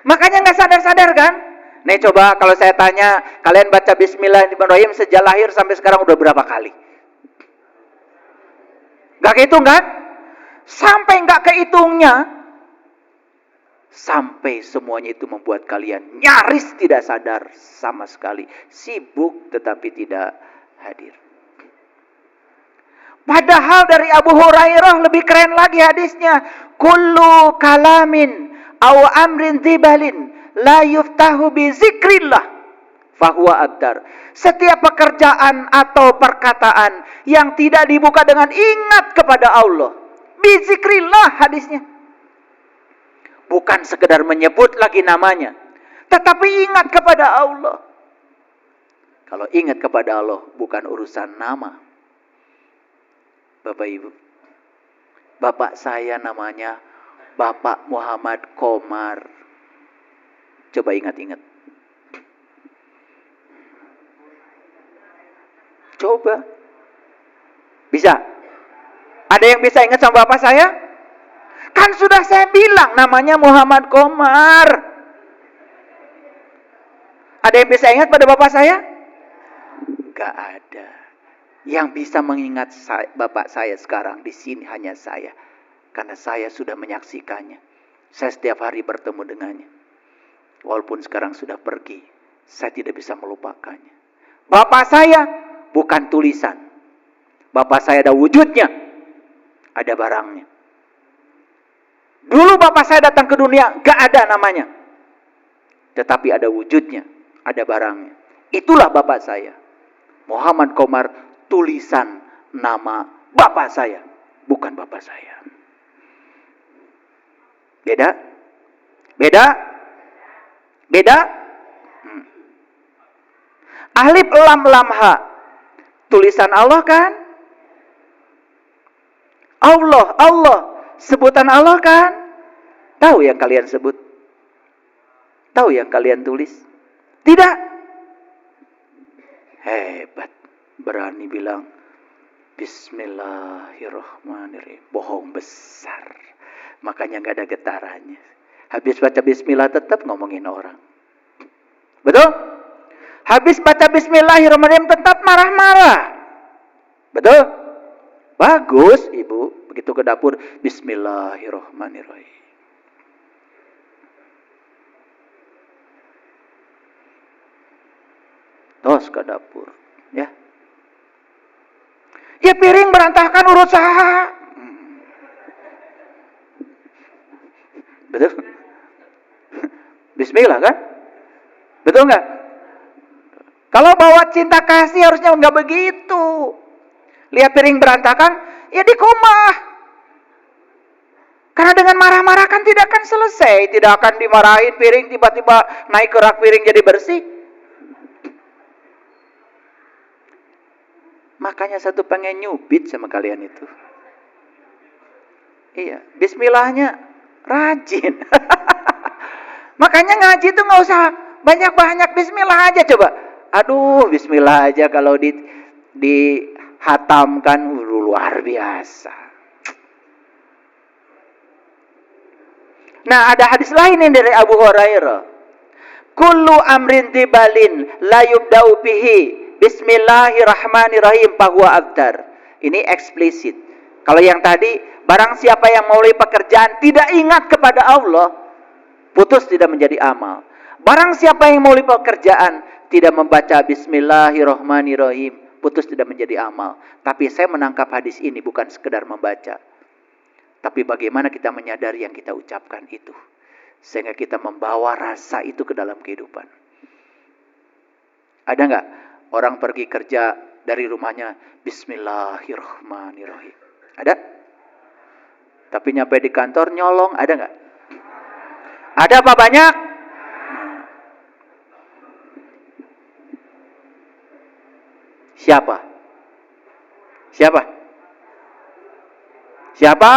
[SPEAKER 1] Makanya nggak sadar-sadar kan? Nih coba kalau saya tanya, kalian baca Bismillahirrahmanirrahim sejak lahir sampai sekarang udah berapa kali? Gak kehitung kan? Sampai gak kehitungnya, sampai semuanya itu membuat kalian nyaris tidak sadar sama sekali. Sibuk tetapi tidak hadir. Padahal dari Abu Hurairah lebih keren lagi hadisnya. Kullu kalamin aw amrin dzibalin la yuftahu bi zikrillah fahuwa abtar. Setiap pekerjaan atau perkataan yang tidak dibuka dengan ingat kepada Allah, bi zikrillah hadisnya. Bukan sekedar menyebut lagi namanya, tetapi ingat kepada Allah. Kalau ingat kepada Allah bukan urusan nama. Bapak Ibu, bapak saya namanya Bapak Muhammad Komar. Coba ingat-ingat. Coba. Bisa? Ada yang bisa ingat sama bapak saya? Kan sudah saya bilang namanya Muhammad Komar. Ada yang bisa ingat pada bapak saya? Gak ada. Yang bisa mengingat bapak saya sekarang di sini hanya saya. Karena saya sudah menyaksikannya. Saya setiap hari bertemu dengannya. Walaupun sekarang sudah pergi, saya tidak bisa melupakannya. Bapak saya bukan tulisan. Bapak saya ada wujudnya. Ada barangnya. Dulu bapak saya datang ke dunia, gak ada namanya. Tetapi ada wujudnya, ada barangnya. Itulah bapak saya. Muhammad Komar, tulisan nama bapak saya. Bukan bapak saya. Beda? Beda? Beda? Alif lam lam ha. Tulisan Allah kan? Allah, Allah. Sebutan Allah kan? Tahu yang kalian sebut? Tahu yang kalian tulis? Tidak. Hebat. Berani bilang Bismillahirrahmanirrahim. Bohong besar. Makanya gak ada getarannya. Habis baca bismillah tetap ngomongin orang. Betul? Habis baca bismillahirrahmanirrahim tetap marah-marah. Betul? Bagus, Ibu. Begitu ke dapur, bismillahirrahmanirrahim. Terus ke dapur, ya. Ya piring berantakan urut saha. Betul? Bismillah kan? Betul nggak? Kalau bawa cinta kasih harusnya nggak begitu. Lihat piring berantakan, ya dikomah. Karena dengan marah-marah kan tidak akan selesai. Tidak akan dimarahin piring tiba-tiba naik ke rak piring jadi bersih. Makanya satu pengen nyubit sama kalian itu. Iya, bismillahnya rajin. Makanya ngaji itu nggak usah banyak-banyak, bismillah aja coba. Aduh, bismillah aja kalau dihatamkan luar biasa. Nah, ada hadis lain yang dari Abu Hurairah. Kullu amrin tibalin la yubda'u bihi bismillahirrahmanirrahim fahuwa abtar. Ini eksplisit. Kalau yang tadi, barang siapa yang mulai pekerjaan tidak ingat kepada Allah, putus tidak menjadi amal. Barang siapa yang mulai pekerjaan tidak membaca bismillahirrahmanirrahim, putus tidak menjadi amal. Tapi saya menangkap hadis ini bukan sekedar membaca. Tapi bagaimana kita menyadari yang kita ucapkan itu. Sehingga kita membawa rasa itu ke dalam kehidupan. Ada nggak orang pergi kerja dari rumahnya bismillahirrahmanirrahim? Ada? Tapi nyampe di kantor nyolong, ada nggak? Ada apa banyak? Siapa? Siapa? Siapa?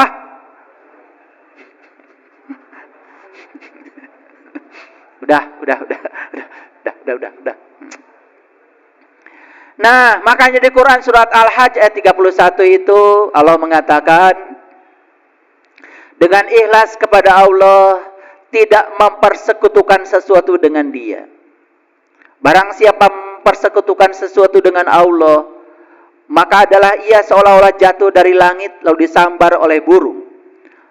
[SPEAKER 1] Udah. Nah, makanya di Quran surat Al-Hajj ayat 31 itu Allah mengatakan, dengan ikhlas kepada Allah, tidak mempersekutukan sesuatu dengan Dia. Barang siapa mempersekutukan sesuatu dengan Allah, maka adalah ia seolah-olah jatuh dari langit lalu disambar oleh burung,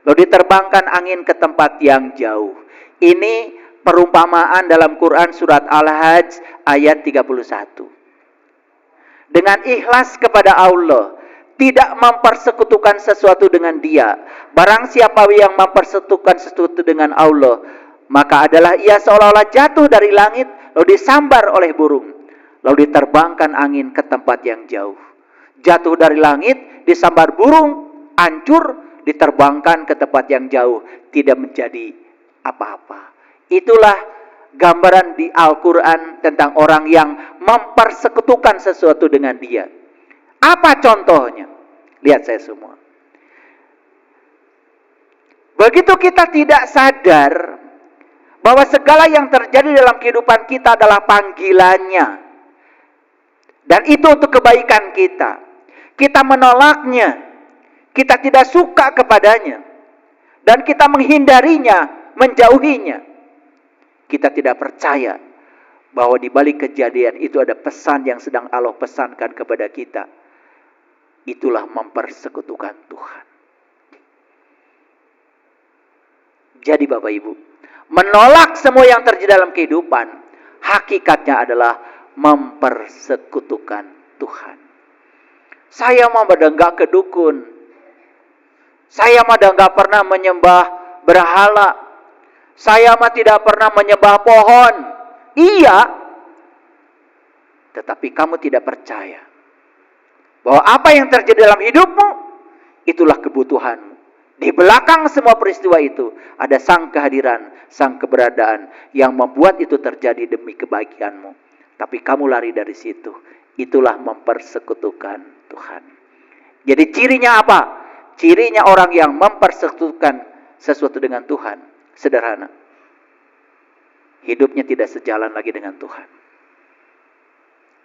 [SPEAKER 1] lalu diterbangkan angin ke tempat yang jauh. Ini perumpamaan dalam Quran surat Al-Hajj ayat 31. Dengan ikhlas kepada Allah, tidak mempersekutukan sesuatu dengan Dia. Barang siapa yang mempersekutukan sesuatu dengan Allah, maka adalah ia seolah-olah jatuh dari langit lalu disambar oleh burung, lalu diterbangkan angin ke tempat yang jauh. Jatuh dari langit, disambar burung, hancur, diterbangkan ke tempat yang jauh, tidak menjadi apa-apa. Itulah gambaran di Al-Quran tentang orang yang mempersekutukan sesuatu dengan Dia. Apa contohnya? Lihat saya semua. Begitu kita tidak sadar bahwa segala yang terjadi terjadi dalam kehidupan kita adalah panggilannya. Dan itu untuk kebaikan kita. Kita menolaknya. Kita tidak suka kepadanya. Dan kita menghindarinya, menjauhinya. Kita tidak percaya bahwa di balik kejadian itu ada pesan yang sedang Allah pesankan kepada kita. Itulah mempersekutukan Tuhan. Jadi Bapak Ibu, menolak semua yang terjadi dalam kehidupan, hakikatnya adalah mempersekutukan Tuhan. Saya mah nggak ke dukun. Saya mah nggak pernah menyembah berhala. Saya mah tidak pernah menyembah pohon. Iya, tetapi kamu tidak percaya bahwa apa yang terjadi dalam hidupmu, itulah kebutuhanmu. Di belakang semua peristiwa itu, ada sang kehadiran, sang keberadaan, yang membuat itu terjadi demi kebahagiaanmu. Tapi kamu lari dari situ. Itulah mempersekutukan Tuhan. Jadi cirinya apa? Cirinya orang yang mempersekutukan sesuatu dengan Tuhan, sederhana. Hidupnya tidak sejalan lagi dengan Tuhan.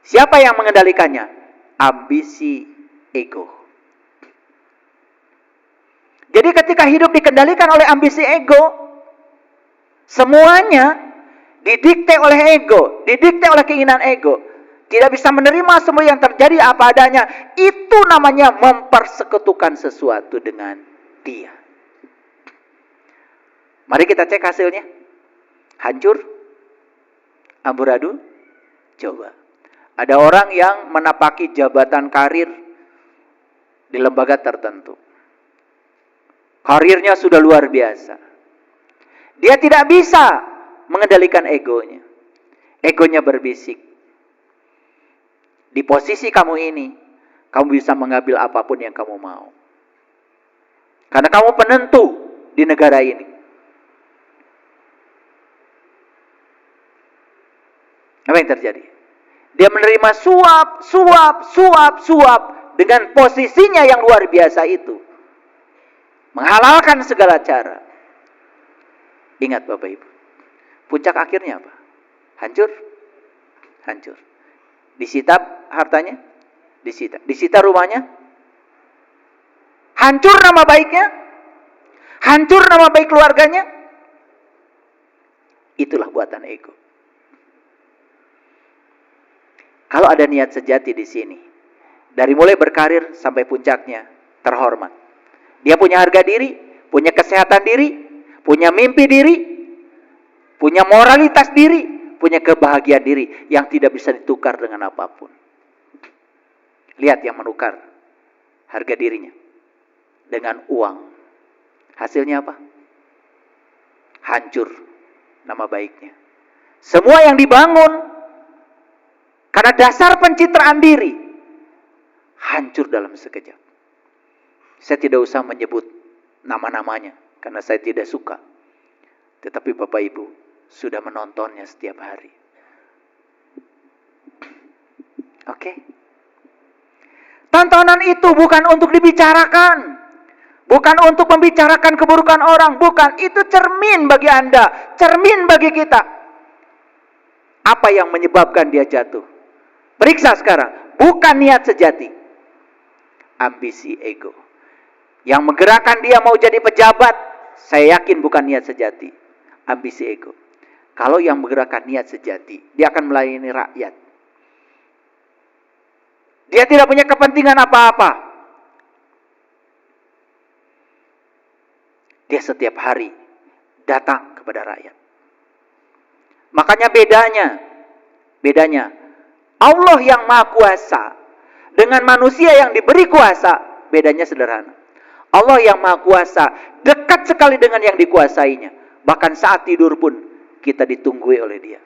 [SPEAKER 1] Siapa yang mengendalikannya? Ambisi ego. Jadi ketika hidup dikendalikan oleh ambisi ego, semuanya didikte oleh ego, didikte oleh keinginan ego. Tidak bisa menerima semua yang terjadi apa adanya. Itu namanya mempersekutukan sesuatu dengan dia. Mari kita cek hasilnya. Hancur? Amburadul? Coba. Ada orang yang menapaki jabatan karir di lembaga tertentu. Karirnya sudah luar biasa. Dia tidak bisa mengendalikan egonya. Egonya berbisik. Di posisi kamu ini, kamu bisa mengambil apapun yang kamu mau. Karena kamu penentu di negara ini. Apa yang terjadi? Dia menerima suap dengan posisinya yang luar biasa itu. Menghalalkan segala cara. Ingat Bapak Ibu, puncak akhirnya apa? Hancur? Hancur. Disita hartanya? Disita. Disita rumahnya? Hancur nama baiknya? Hancur nama baik keluarganya? Itulah buatan ego. Kalau ada niat sejati di sini, dari mulai berkarir sampai puncaknya, terhormat. Dia punya harga diri, punya kesehatan diri, punya mimpi diri, punya moralitas diri, punya kebahagiaan diri yang tidak bisa ditukar dengan apapun. Lihat yang menukar harga dirinya dengan uang. Hasilnya apa? Hancur nama baiknya. Semua yang dibangun karena dasar pencitraan diri hancur dalam sekejap. Saya tidak usah menyebut nama-namanya karena saya tidak suka. Tetapi Bapak Ibu sudah menontonnya setiap hari. Oke? Tontonan itu bukan untuk dibicarakan. Bukan untuk membicarakan keburukan orang. Bukan. Itu cermin bagi Anda. Cermin bagi kita. Apa yang menyebabkan dia jatuh? Periksa sekarang. Bukan niat sejati. Ambisi ego. Yang menggerakkan dia mau jadi pejabat, saya yakin bukan niat sejati. Ambisi ego. Kalau yang menggerakkan niat sejati, dia akan melayani rakyat. Dia tidak punya kepentingan apa-apa. Dia setiap hari datang kepada rakyat. Makanya bedanya Allah yang Maha Kuasa dengan manusia yang diberi kuasa, bedanya sederhana. Allah yang Maha Kuasa dekat sekali dengan yang dikuasainya. Bahkan saat tidur pun kita ditunggui oleh dia.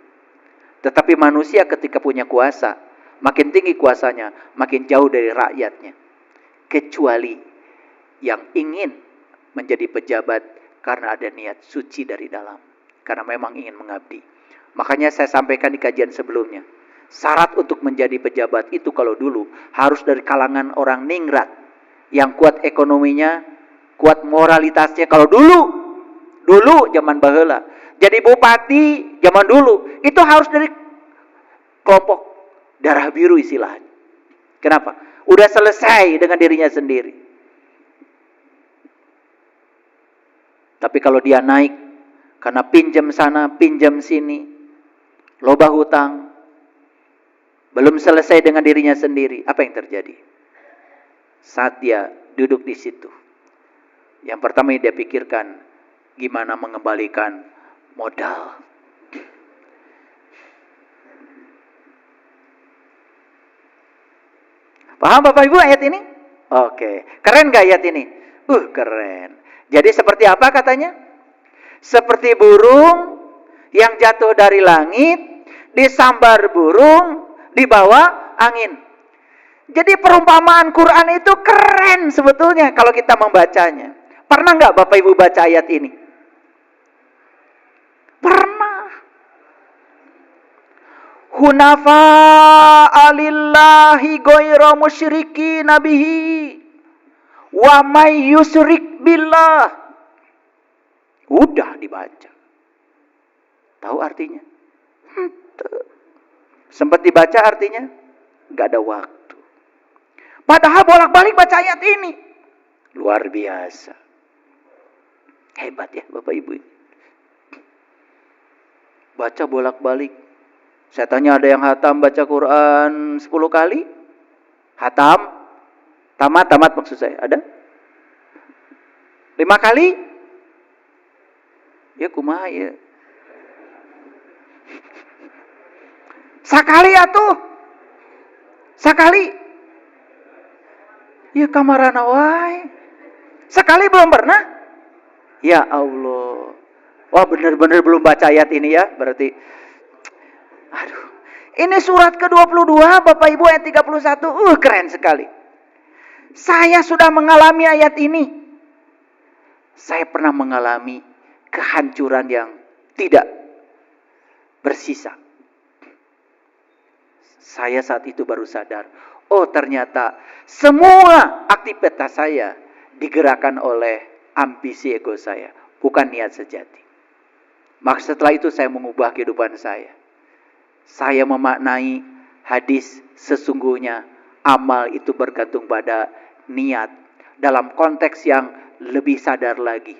[SPEAKER 1] Tetapi manusia ketika punya kuasa, makin tinggi kuasanya, makin jauh dari rakyatnya. Kecuali yang ingin menjadi pejabat karena ada niat suci dari dalam. Karena memang ingin mengabdi. Makanya saya sampaikan di kajian sebelumnya. Syarat untuk menjadi pejabat itu kalau dulu harus dari kalangan orang ningrat. Yang kuat ekonominya, kuat moralitasnya. Kalau dulu zaman baheula. Jadi bupati zaman dulu itu harus dari kelompok darah biru istilahnya. Kenapa? Udah selesai dengan dirinya sendiri. Tapi kalau dia naik karena pinjam sana, pinjam sini, loba hutang, belum selesai dengan dirinya sendiri, apa yang terjadi? Saat dia duduk di situ, yang pertama yang dia pikirkan, gimana mengembalikan modal. Paham Bapak Ibu ayat ini? Oke, keren gak ayat ini? Keren. Jadi seperti apa katanya? Seperti burung yang jatuh dari langit, disambar burung, dibawa angin. Jadi perumpamaan Quran itu keren sebetulnya kalau kita membacanya. Pernah nggak Bapak Ibu baca ayat ini? Pernah. Hunafa alillahi ghairu musyriki nabihi wa may yusyrik billah. Udah dibaca. Tahu artinya? Sempat dibaca artinya? Gak ada waktu. Padahal bolak-balik baca ayat ini. Luar biasa. Hebat ya Bapak Ibu. Baca bolak-balik. Saya tanya ada yang hatam baca Quran 10 kali? Hatam? Tamat maksud saya. Ada? 5 kali? Ya kumaha ya. Sakali atuh. Sakali. Ya kamarana wae. Sekali belum pernah? Ya Allah. Wah benar-benar belum baca ayat ini ya. Berarti. Aduh. Ini surat ke-22 Bapak Ibu ayat 31. Keren sekali. Saya sudah mengalami ayat ini. Saya pernah mengalami kehancuran yang tidak bersisa. Saya saat itu baru sadar, oh ternyata semua aktivitas saya digerakkan oleh ambisi ego saya, bukan niat sejati. Maka setelah itu saya mengubah kehidupan saya. Saya memaknai hadis sesungguhnya amal itu bergantung pada niat. Dalam konteks yang lebih sadar lagi,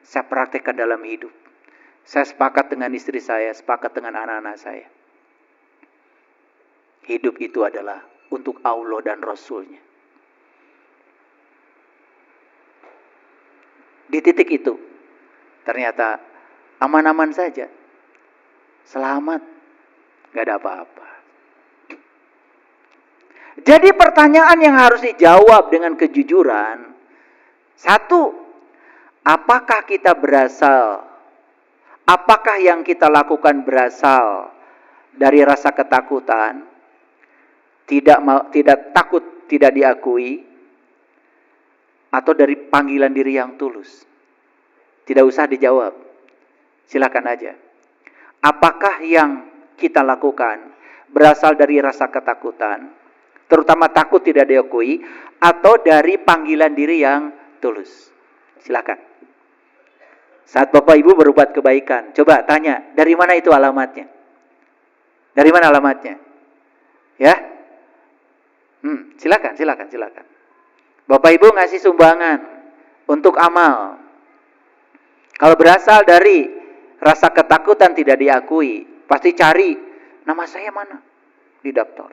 [SPEAKER 1] saya praktekkan dalam hidup. Saya sepakat dengan istri saya, sepakat dengan anak-anak saya. Hidup itu adalah untuk Allah dan Rasul-Nya. Di titik itu, ternyata aman-aman saja. Selamat, gak ada apa-apa. Jadi pertanyaan yang harus dijawab dengan kejujuran. Satu, apakah kita berasal? Apakah yang kita lakukan berasal dari rasa ketakutan? Tidak takut tidak diakui, atau dari panggilan diri yang tulus? Tidak usah dijawab. Silakan aja. Apakah yang kita lakukan berasal dari rasa ketakutan, terutama takut tidak diakui, atau dari panggilan diri yang tulus? Silakan. Saat Bapak Ibu berbuat kebaikan, coba tanya, dari mana itu alamatnya? Dari mana alamatnya? Ya? Silakan. Bapak Ibu ngasih sumbangan untuk amal. Kalau berasal dari rasa ketakutan tidak diakui, pasti cari nama saya mana di daftar.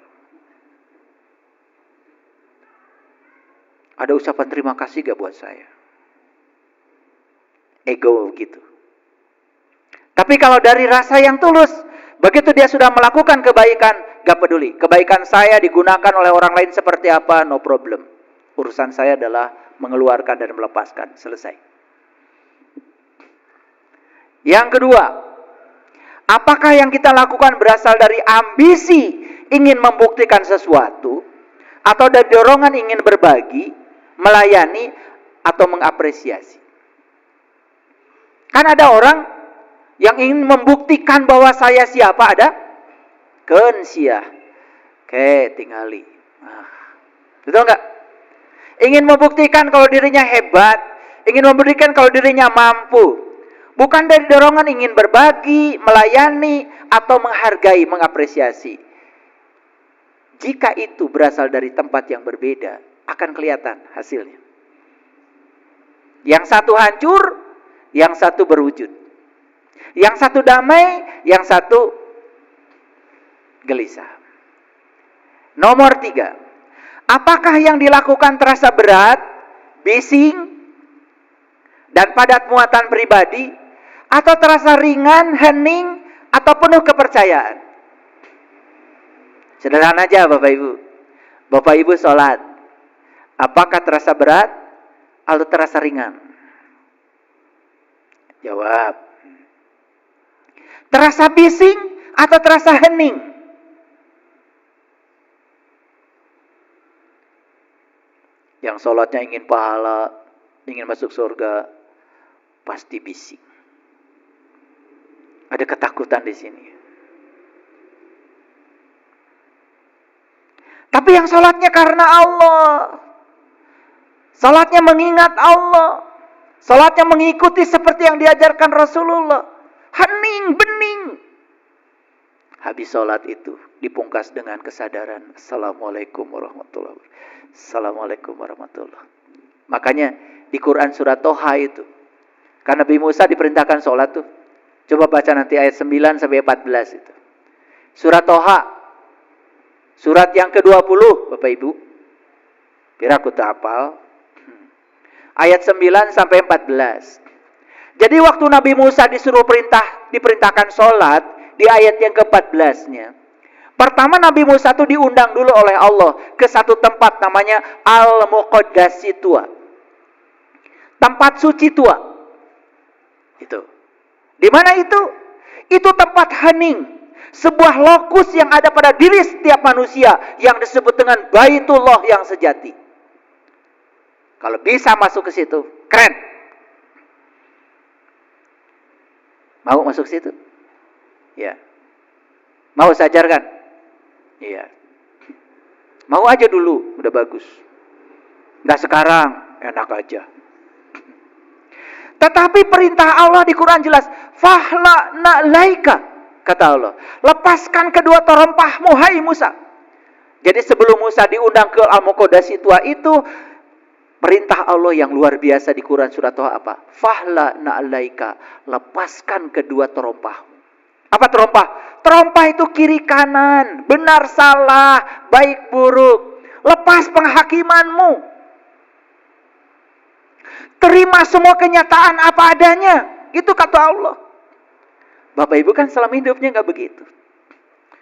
[SPEAKER 1] Ada ucapan terima kasih gak buat saya? Ego gitu. Tapi kalau dari rasa yang tulus, begitu dia sudah melakukan kebaikan, gak peduli. Kebaikan saya digunakan oleh orang lain seperti apa, no problem. Urusan saya adalah mengeluarkan dan melepaskan. Selesai. Yang kedua, apakah yang kita lakukan berasal dari ambisi ingin membuktikan sesuatu, atau dari dorongan ingin berbagi, melayani, atau mengapresiasi? Kan ada orang yang ingin membuktikan bahwa saya siapa, ada? Kensia. Oke, tingali. Betul enggak? Ingin membuktikan kalau dirinya hebat, ingin membuktikan kalau dirinya mampu. Bukan dari dorongan ingin berbagi, melayani, atau menghargai, mengapresiasi. Jika itu berasal dari tempat yang berbeda, akan kelihatan hasilnya. Yang satu hancur, yang satu berwujud. Yang satu damai, yang satu gelisah. Nomor 3. Apakah yang dilakukan terasa berat, bising, dan padat muatan pribadi, atau terasa ringan, hening, atau penuh kepercayaan? Sederhana aja Bapak Ibu. Bapak Ibu sholat, apakah terasa berat atau terasa ringan? Jawab. Terasa bising atau terasa hening? Yang sholatnya ingin pahala, ingin masuk surga, pasti bising. Ada ketakutan di sini. Tapi yang sholatnya karena Allah, sholatnya mengingat Allah, sholatnya mengikuti seperti yang diajarkan Rasulullah, hening, bening. Habis sholat itu dipungkas dengan kesadaran, Assalamualaikum warahmatullahi wabarakatuh. Assalamualaikum warahmatullahi wabarakatuh. Makanya di Quran surat Toha itu, karena Nabi Musa diperintahkan sholat tuh. Coba baca nanti ayat 9 sampai 14 itu. Surat Toha, surat yang ke-20 Bapak Ibu. Biar aku tak hafal. Ayat 9 sampai 14. Jadi waktu Nabi Musa diperintahkan sholat, di ayat yang ke-14-nya. Pertama Nabi Musa itu diundang dulu oleh Allah ke satu tempat namanya Al-Muqaddasi Tua. Tempat suci tua. Itu. Di mana itu? Itu tempat hening. Sebuah lokus yang ada pada diri setiap manusia yang disebut dengan Baitullah yang sejati. Kalau bisa masuk ke situ, keren. Mau masuk ke situ? Ya. Mau saya ajarkan? Iya. Mau aja dulu, udah bagus. Nggak sekarang, enak aja. Tetapi perintah Allah di Quran jelas, fahla na'laika, kata Allah. Lepaskan kedua terompahmu, hai Musa. Jadi sebelum Musa diundang ke Al-Muqaddasi Tua itu, perintah Allah yang luar biasa di Quran surat Toha apa? Fahla na'laika, lepaskan kedua terompahmu. Apa terompah? Terompah itu kiri kanan, benar salah, baik buruk. Lepas penghakimanmu. Terima semua kenyataan apa adanya. Itu kata Allah. Bapak Ibu kan selama hidupnya gak begitu.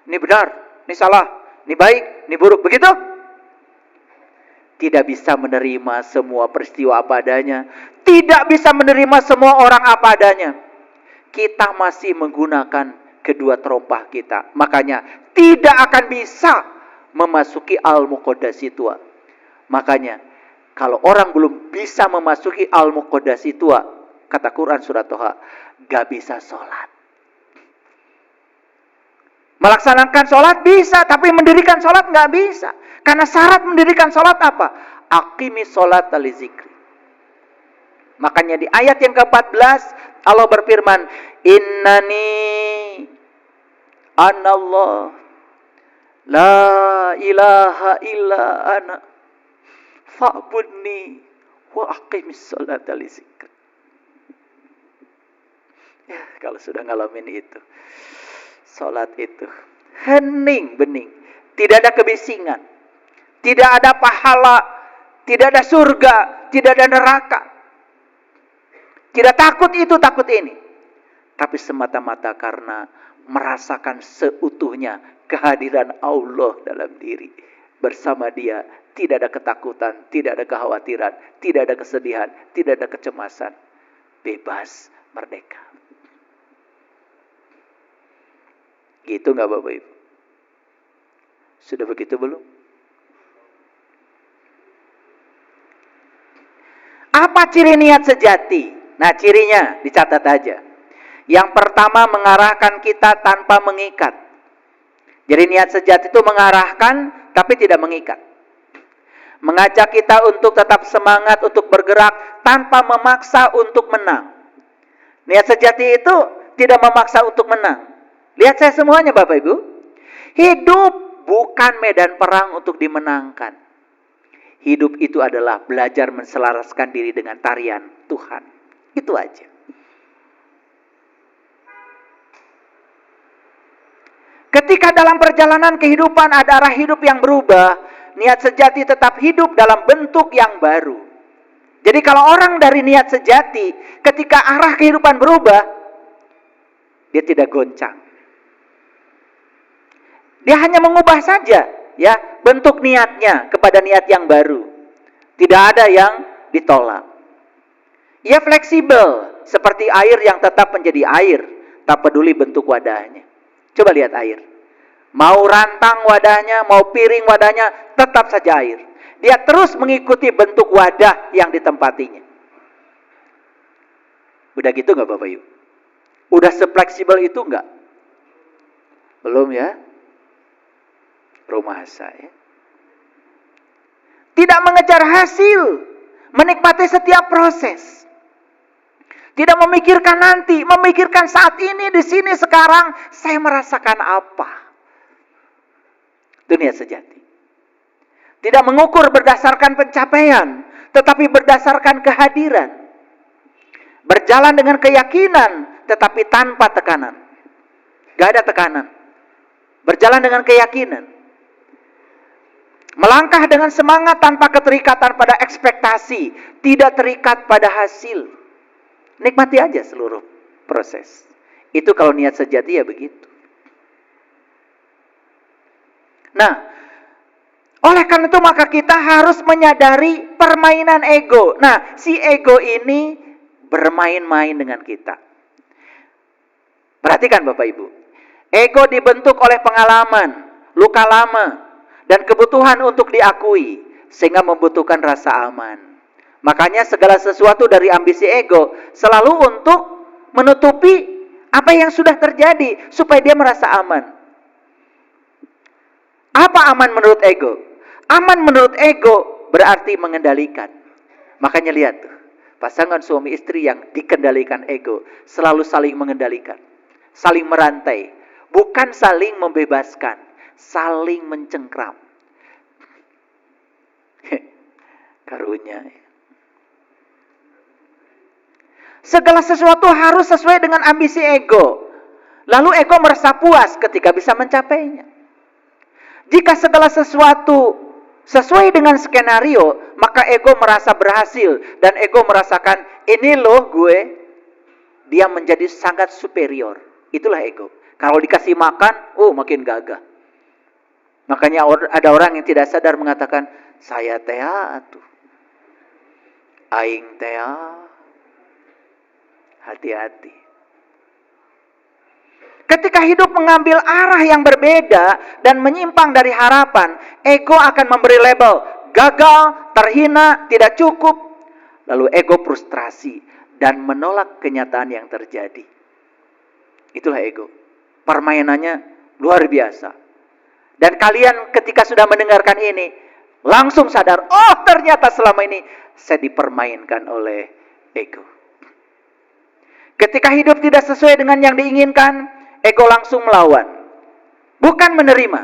[SPEAKER 1] Ini benar, ini salah, ini baik, ini buruk. Begitu? Tidak bisa menerima semua peristiwa apa adanya. Tidak bisa menerima semua orang apa adanya. Kita masih menggunakan kedua terompah kita. Makanya tidak akan bisa memasuki Al-Muqaddasi Tua. Makanya kalau orang belum bisa memasuki Al-Muqaddasi Tua, kata Quran surat Toha, gak bisa sholat. Melaksanakan sholat bisa, tapi mendirikan sholat gak bisa. Karena syarat mendirikan sholat apa? Aqimi sholat li zikri. Makanya di ayat yang ke-14 Allah berfirman, Innani anallah la ilaha illa ana fa'budni wa aqimis sholata li zikri. Ya, kalau sudah ngalamin itu, sholat itu hening bening, tidak ada kebisingan, tidak ada pahala, tidak ada surga, tidak ada neraka. Tidak takut itu, takut ini. Tapi semata-mata karena merasakan seutuhnya kehadiran Allah dalam diri. Bersama dia tidak ada ketakutan, tidak ada kekhawatiran, tidak ada kesedihan, tidak ada kecemasan. Bebas, merdeka. Gitu gak Bapak Ibu? Sudah begitu belum? Apa ciri niat sejati? Nah, cirinya dicatat aja. Yang pertama, mengarahkan kita tanpa mengikat. Jadi niat sejati itu mengarahkan tapi tidak mengikat. Mengajak kita untuk tetap semangat untuk bergerak tanpa memaksa untuk menang. Niat sejati itu tidak memaksa untuk menang. Lihat saya semuanya Bapak Ibu. Hidup bukan medan perang untuk dimenangkan. Hidup itu adalah belajar menselaraskan diri dengan tarian Tuhan. Itu aja. Ketika dalam perjalanan kehidupan ada arah hidup yang berubah, niat sejati tetap hidup dalam bentuk yang baru. Jadi kalau orang dari niat sejati, ketika arah kehidupan berubah, dia tidak goncang. Dia hanya mengubah saja, ya, bentuk niatnya kepada niat yang baru. Tidak ada yang ditolak. Ia fleksibel, seperti air yang tetap menjadi air, tak peduli bentuk wadahnya. Coba lihat air. Mau rantang wadahnya, mau piring wadahnya, tetap saja air. Dia terus mengikuti bentuk wadah yang ditempatinya. Udah gitu nggak Bapak Ibu? Udah sefleksibel itu nggak? Belum ya? Rumah saya. Tidak mengejar hasil, menikmati setiap proses. Tidak memikirkan nanti, memikirkan saat ini, di sini, sekarang, saya merasakan apa. Itu niat sejati. Tidak mengukur berdasarkan pencapaian, tetapi berdasarkan kehadiran. Berjalan dengan keyakinan, tetapi tanpa tekanan. Gak ada tekanan. Berjalan dengan keyakinan. Melangkah dengan semangat tanpa keterikatan pada ekspektasi, tidak terikat pada hasil. Nikmati aja seluruh proses. Itu kalau niat sejati ya begitu. Nah, oleh karena itu maka kita harus menyadari permainan ego. Nah, si ego ini bermain-main dengan kita. Perhatikan Bapak Ibu. Ego dibentuk oleh pengalaman, luka lama, dan kebutuhan untuk diakui, sehingga membutuhkan rasa aman. Makanya segala sesuatu dari ambisi ego selalu untuk menutupi apa yang sudah terjadi supaya dia merasa aman. Apa aman menurut ego? Aman menurut ego berarti mengendalikan. Makanya lihat tuh, pasangan suami istri yang dikendalikan ego selalu saling mengendalikan, saling merantai, bukan saling membebaskan, saling mencengkram. Karunya. Segala sesuatu harus sesuai dengan ambisi ego. Lalu ego merasa puas ketika bisa mencapainya. Jika segala sesuatu sesuai dengan skenario, maka ego merasa berhasil. Dan ego merasakan, ini loh gue, dia menjadi sangat superior. Itulah ego. Kalau dikasih makan, makin gagah. Makanya ada orang yang tidak sadar mengatakan, saya tea tuh. Aing tea. Hati-hati. Ketika hidup mengambil arah yang berbeda dan menyimpang dari harapan, ego akan memberi label gagal, terhina, tidak cukup. Lalu ego frustrasi dan menolak kenyataan yang terjadi. Itulah ego. Permainannya luar biasa. Dan kalian ketika sudah mendengarkan ini, langsung sadar, oh ternyata selama ini saya dipermainkan oleh ego. Ketika hidup tidak sesuai dengan yang diinginkan, ego langsung melawan. Bukan menerima.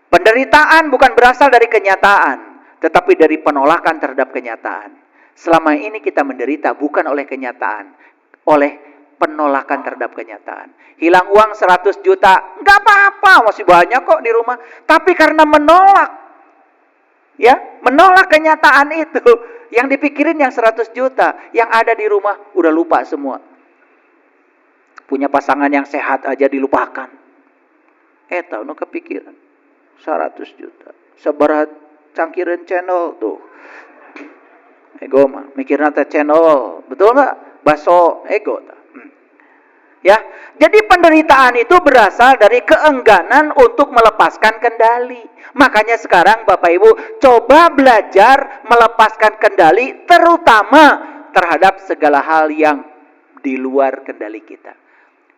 [SPEAKER 1] Penderitaan bukan berasal dari kenyataan, tetapi dari penolakan terhadap kenyataan. Selama ini kita menderita bukan oleh kenyataan, oleh penolakan terhadap kenyataan. Hilang uang 100 juta, nggak apa-apa, masih banyak kok di rumah. Tapi karena menolak, menolak kenyataan itu, yang dipikirin yang 100 juta, yang ada di rumah udah lupa semua. Punya pasangan yang sehat aja dilupakan. Tahu no kepikiran 100 juta. Seberat cangkiran channel tuh. Ego mah mikirna teh channel, betul nggak? Baso ego ta. Ya, jadi penderitaan itu berasal dari keengganan untuk melepaskan kendali. Makanya sekarang Bapak Ibu coba belajar melepaskan kendali, terutama terhadap segala hal yang di luar kendali kita.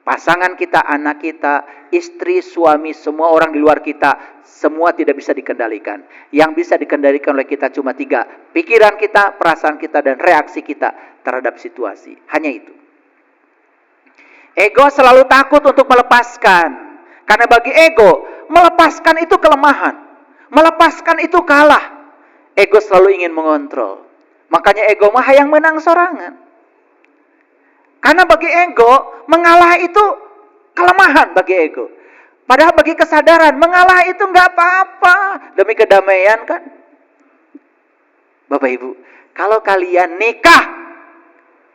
[SPEAKER 1] Pasangan kita, anak kita, istri, suami, semua orang di luar kita, semua tidak bisa dikendalikan. Yang bisa dikendalikan oleh kita cuma 3. Pikiran kita, perasaan kita, dan reaksi kita terhadap situasi. Hanya itu. Ego selalu takut untuk melepaskan. Karena bagi ego, melepaskan itu kelemahan. Melepaskan itu kalah. Ego selalu ingin mengontrol. Makanya ego mah hayang menang sorangan. Karena bagi ego, mengalah itu kelemahan bagi ego. Padahal bagi kesadaran, mengalah itu nggak apa-apa. Demi kedamaian kan. Bapak Ibu, kalau kalian nikah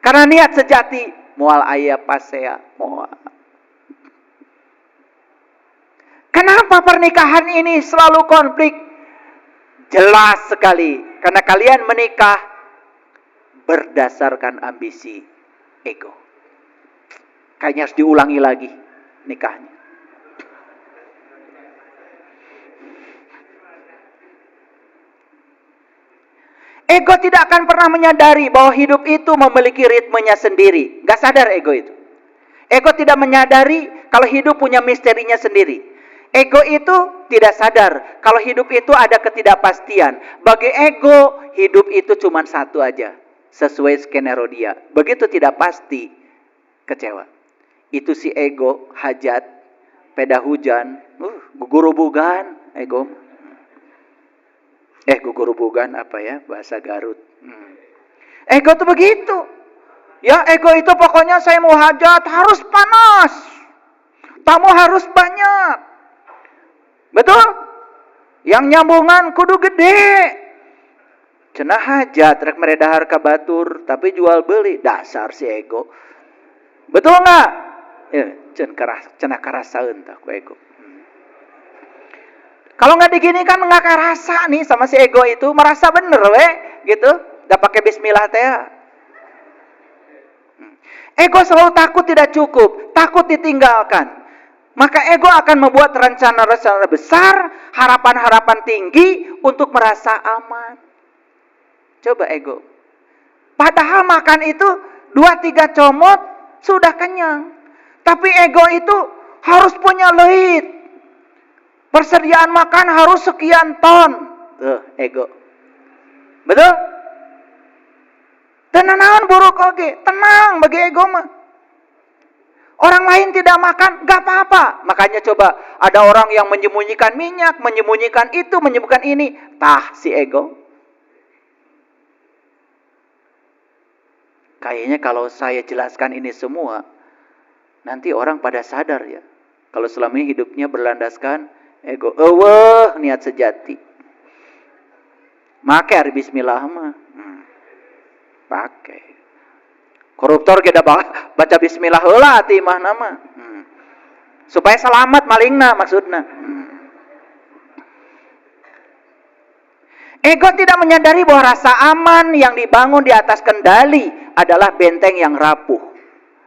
[SPEAKER 1] karena niat sejati, mual ayah pasea, mual. Kenapa pernikahan ini selalu konflik? Jelas sekali, karena kalian menikah berdasarkan ambisi ego. Kayaknya harus diulangi lagi nikahnya. Ego tidak akan pernah menyadari bahwa hidup itu memiliki ritmenya sendiri. Gak sadar ego itu. Ego tidak menyadari kalau hidup punya misterinya sendiri. Ego itu tidak sadar kalau hidup itu ada ketidakpastian. Bagi ego, hidup itu cuma satu aja. Sesuai skenario dia. Begitu tidak pasti, kecewa. Itu si ego, hajat, peda hujan, gugurubugan, ego. Gugurubugan apa ya? Bahasa Garut. Ego tuh begitu. Ya, ego itu pokoknya saya mau hajat harus panas. Tamu harus banyak. Betul? Yang nyambungan kudu gede. Cenah hajat rek meredahar ka batur tapi jual beli, dasar si ego. Betul enggak? Ya, cenah karasaeun tah ku ego. Kalau nggak digini kan nggak kerasa nih sama si ego itu, merasa bener gitu. Udah pakai bismillah teh. Ego selalu takut tidak cukup, takut ditinggalkan. Maka ego akan membuat rencana-rencana besar, harapan-harapan tinggi untuk merasa aman. Coba ego. Padahal makan itu 2-3 comot sudah kenyang. Tapi ego itu harus punya leit. Persediaan makan harus sekian ton. Tuh, ego. Betul? Tenang buruk oke. Tenang bagi ego mah. Orang lain tidak makan, gak apa-apa. Makanya coba, ada orang yang menyembunyikan minyak, menyembunyikan itu, menyembunyikan ini. Tah, si ego. Kayaknya kalau saya jelaskan ini semua, nanti orang pada sadar ya. Kalau selama ini hidupnya berlandaskan ego, niat sejati. Make hari bismillah mah. Pakai. Koruptor kita baca bismillah heula ati mah nama. Supaya selamat malingna maksudna. Ego tidak menyadari bahwa rasa aman yang dibangun di atas kendali adalah benteng yang rapuh.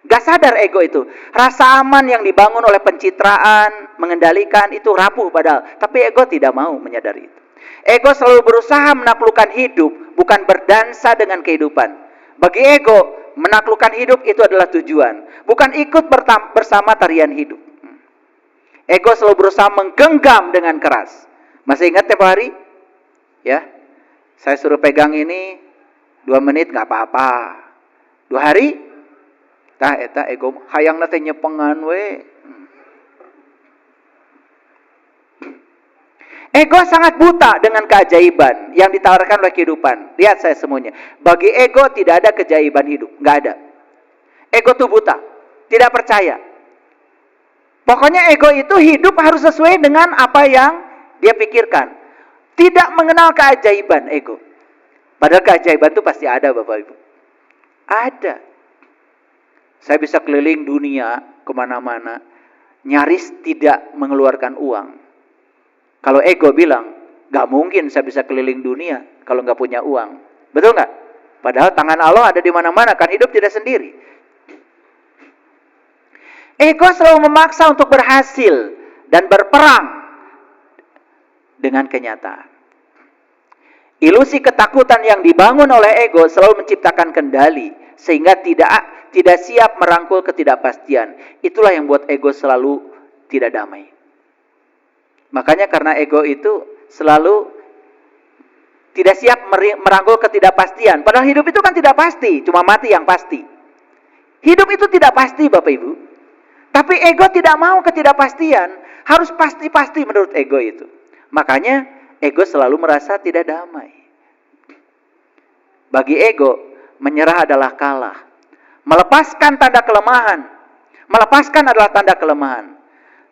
[SPEAKER 1] Gak sadar ego itu. Rasa aman yang dibangun oleh pencitraan, mengendalikan itu rapuh padahal. Tapi ego tidak mau menyadari itu. Ego selalu berusaha menaklukkan hidup, bukan berdansa dengan kehidupan. Bagi ego, menaklukkan hidup itu adalah tujuan. Bukan ikut bersama tarian hidup. Ego selalu berusaha menggenggam dengan keras. Masih ingat tempo hari? Ya, saya suruh pegang ini 2 menit gak apa-apa. 2 hari? Tah eta ego hayangna teh nyepengan we. Ego sangat buta dengan keajaiban yang ditawarkan oleh kehidupan. Lihat saya semuanya. Bagi ego tidak ada keajaiban hidup, nggak ada. Ego tuh buta, tidak percaya. Pokoknya ego itu hidup harus sesuai dengan apa yang dia pikirkan. Tidak mengenal keajaiban ego. Padahal keajaiban itu pasti ada, Bapak Ibu. Ada. Saya bisa keliling dunia kemana-mana, nyaris tidak mengeluarkan uang. Kalau ego bilang, gak mungkin saya bisa keliling dunia kalau gak punya uang. Betul gak? Padahal tangan Allah ada di mana-mana, kan hidup tidak sendiri. Ego selalu memaksa untuk berhasil dan berperang dengan kenyataan. Ilusi ketakutan yang dibangun oleh ego selalu menciptakan kendali, sehingga tidak siap merangkul ketidakpastian. Itulah yang buat ego selalu tidak damai. Makanya karena ego itu selalu tidak siap merangkul ketidakpastian. Padahal hidup itu kan tidak pasti, cuma mati yang pasti. Hidup itu tidak pasti, Bapak Ibu. Tapi ego tidak mau ketidakpastian, harus pasti-pasti menurut ego itu. Makanya ego selalu merasa tidak damai. Bagi ego, menyerah adalah kalah. Melepaskan tanda kelemahan. Melepaskan adalah tanda kelemahan.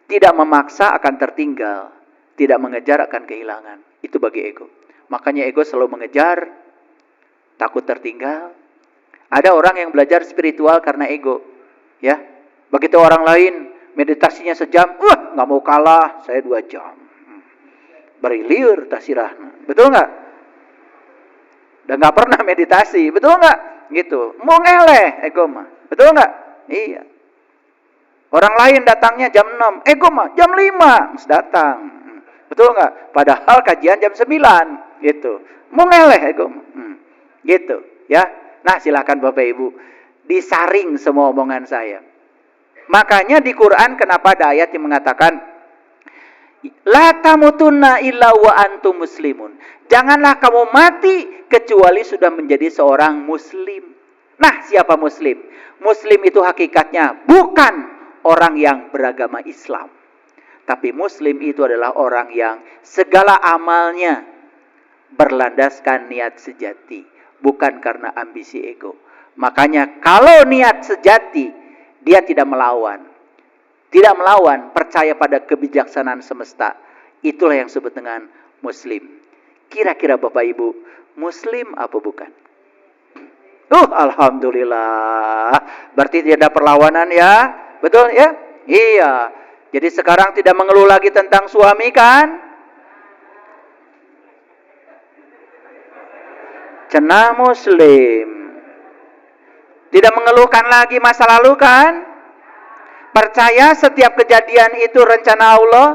[SPEAKER 1] Tidak memaksa akan tertinggal. Tidak mengejar akan kehilangan. Itu bagi ego. Makanya ego selalu mengejar, takut tertinggal. Ada orang yang belajar spiritual karena ego. Ya, begitu orang lain meditasinya sejam, nggak mau kalah, saya 2 jam. Berliur tasirahna. Betul nggak? Dan nggak pernah meditasi, betul nggak? Gitu. Mau ngeleh ego mah. Betul nggak? Iya. Orang lain datangnya jam 6, ego mah jam 5 harus datang. Betul nggak? Padahal kajian jam 9, gitu. Mau ngeleh ego mah. Gitu, ya. Nah, silakan Bapak Ibu disaring semua omongan saya. Makanya di Quran kenapa ada ayat yang mengatakan la tamutunna illa wa antum muslimun. Janganlah kamu mati kecuali sudah menjadi seorang muslim. Nah, siapa muslim? Muslim itu hakikatnya bukan orang yang beragama Islam. Tapi muslim itu adalah orang yang segala amalnya berlandaskan niat sejati, bukan karena ambisi ego. Makanya kalau niat sejati, dia tidak melawan. Tidak melawan, percaya pada kebijaksanaan semesta. Itulah yang disebut dengan muslim. Kira-kira Bapak Ibu, muslim apa bukan? Alhamdulillah. Berarti tidak ada perlawanan ya? Betul ya? Iya. Jadi sekarang tidak mengeluh lagi tentang suami kan? Cenah muslim. Tidak mengeluhkan lagi masa lalu kan? Percaya setiap kejadian itu rencana Allah?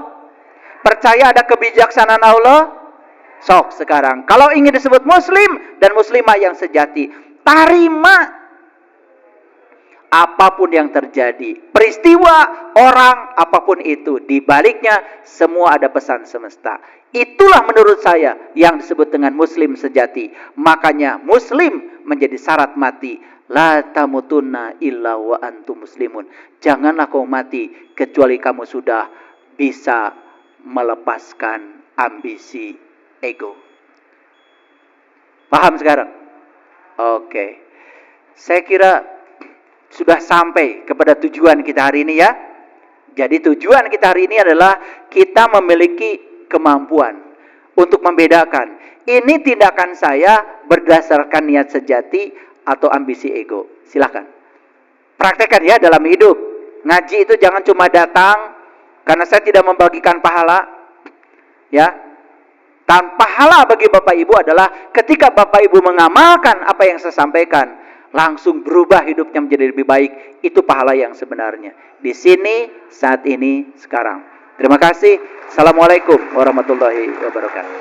[SPEAKER 1] Percaya ada kebijaksanaan Allah? Sok sekarang. Kalau ingin disebut muslim dan muslimah yang sejati, terima apapun yang terjadi. Peristiwa, orang, apapun itu. Di baliknya semua ada pesan semesta. Itulah menurut saya yang disebut dengan muslim sejati. Makanya muslim menjadi syarat mati. La tamutunna illa wa antum muslimun. Janganlah kau mati kecuali kamu sudah bisa melepaskan ambisi ego. Paham sekarang? Oke. Saya kira sudah sampai kepada tujuan kita hari ini ya. Jadi tujuan kita hari ini adalah kita memiliki kemampuan untuk membedakan. Ini tindakan saya berdasarkan niat sejati atau ambisi ego. Silakan. Praktekkan ya dalam hidup. Ngaji itu jangan cuma datang karena saya tidak membagikan pahala. Ya. Pahala bagi Bapak Ibu adalah ketika Bapak Ibu mengamalkan apa yang saya sampaikan, langsung berubah hidupnya menjadi lebih baik. Itu pahala yang sebenarnya. Di sini, saat ini, sekarang. Terima kasih. Assalamualaikum warahmatullahi wabarakatuh.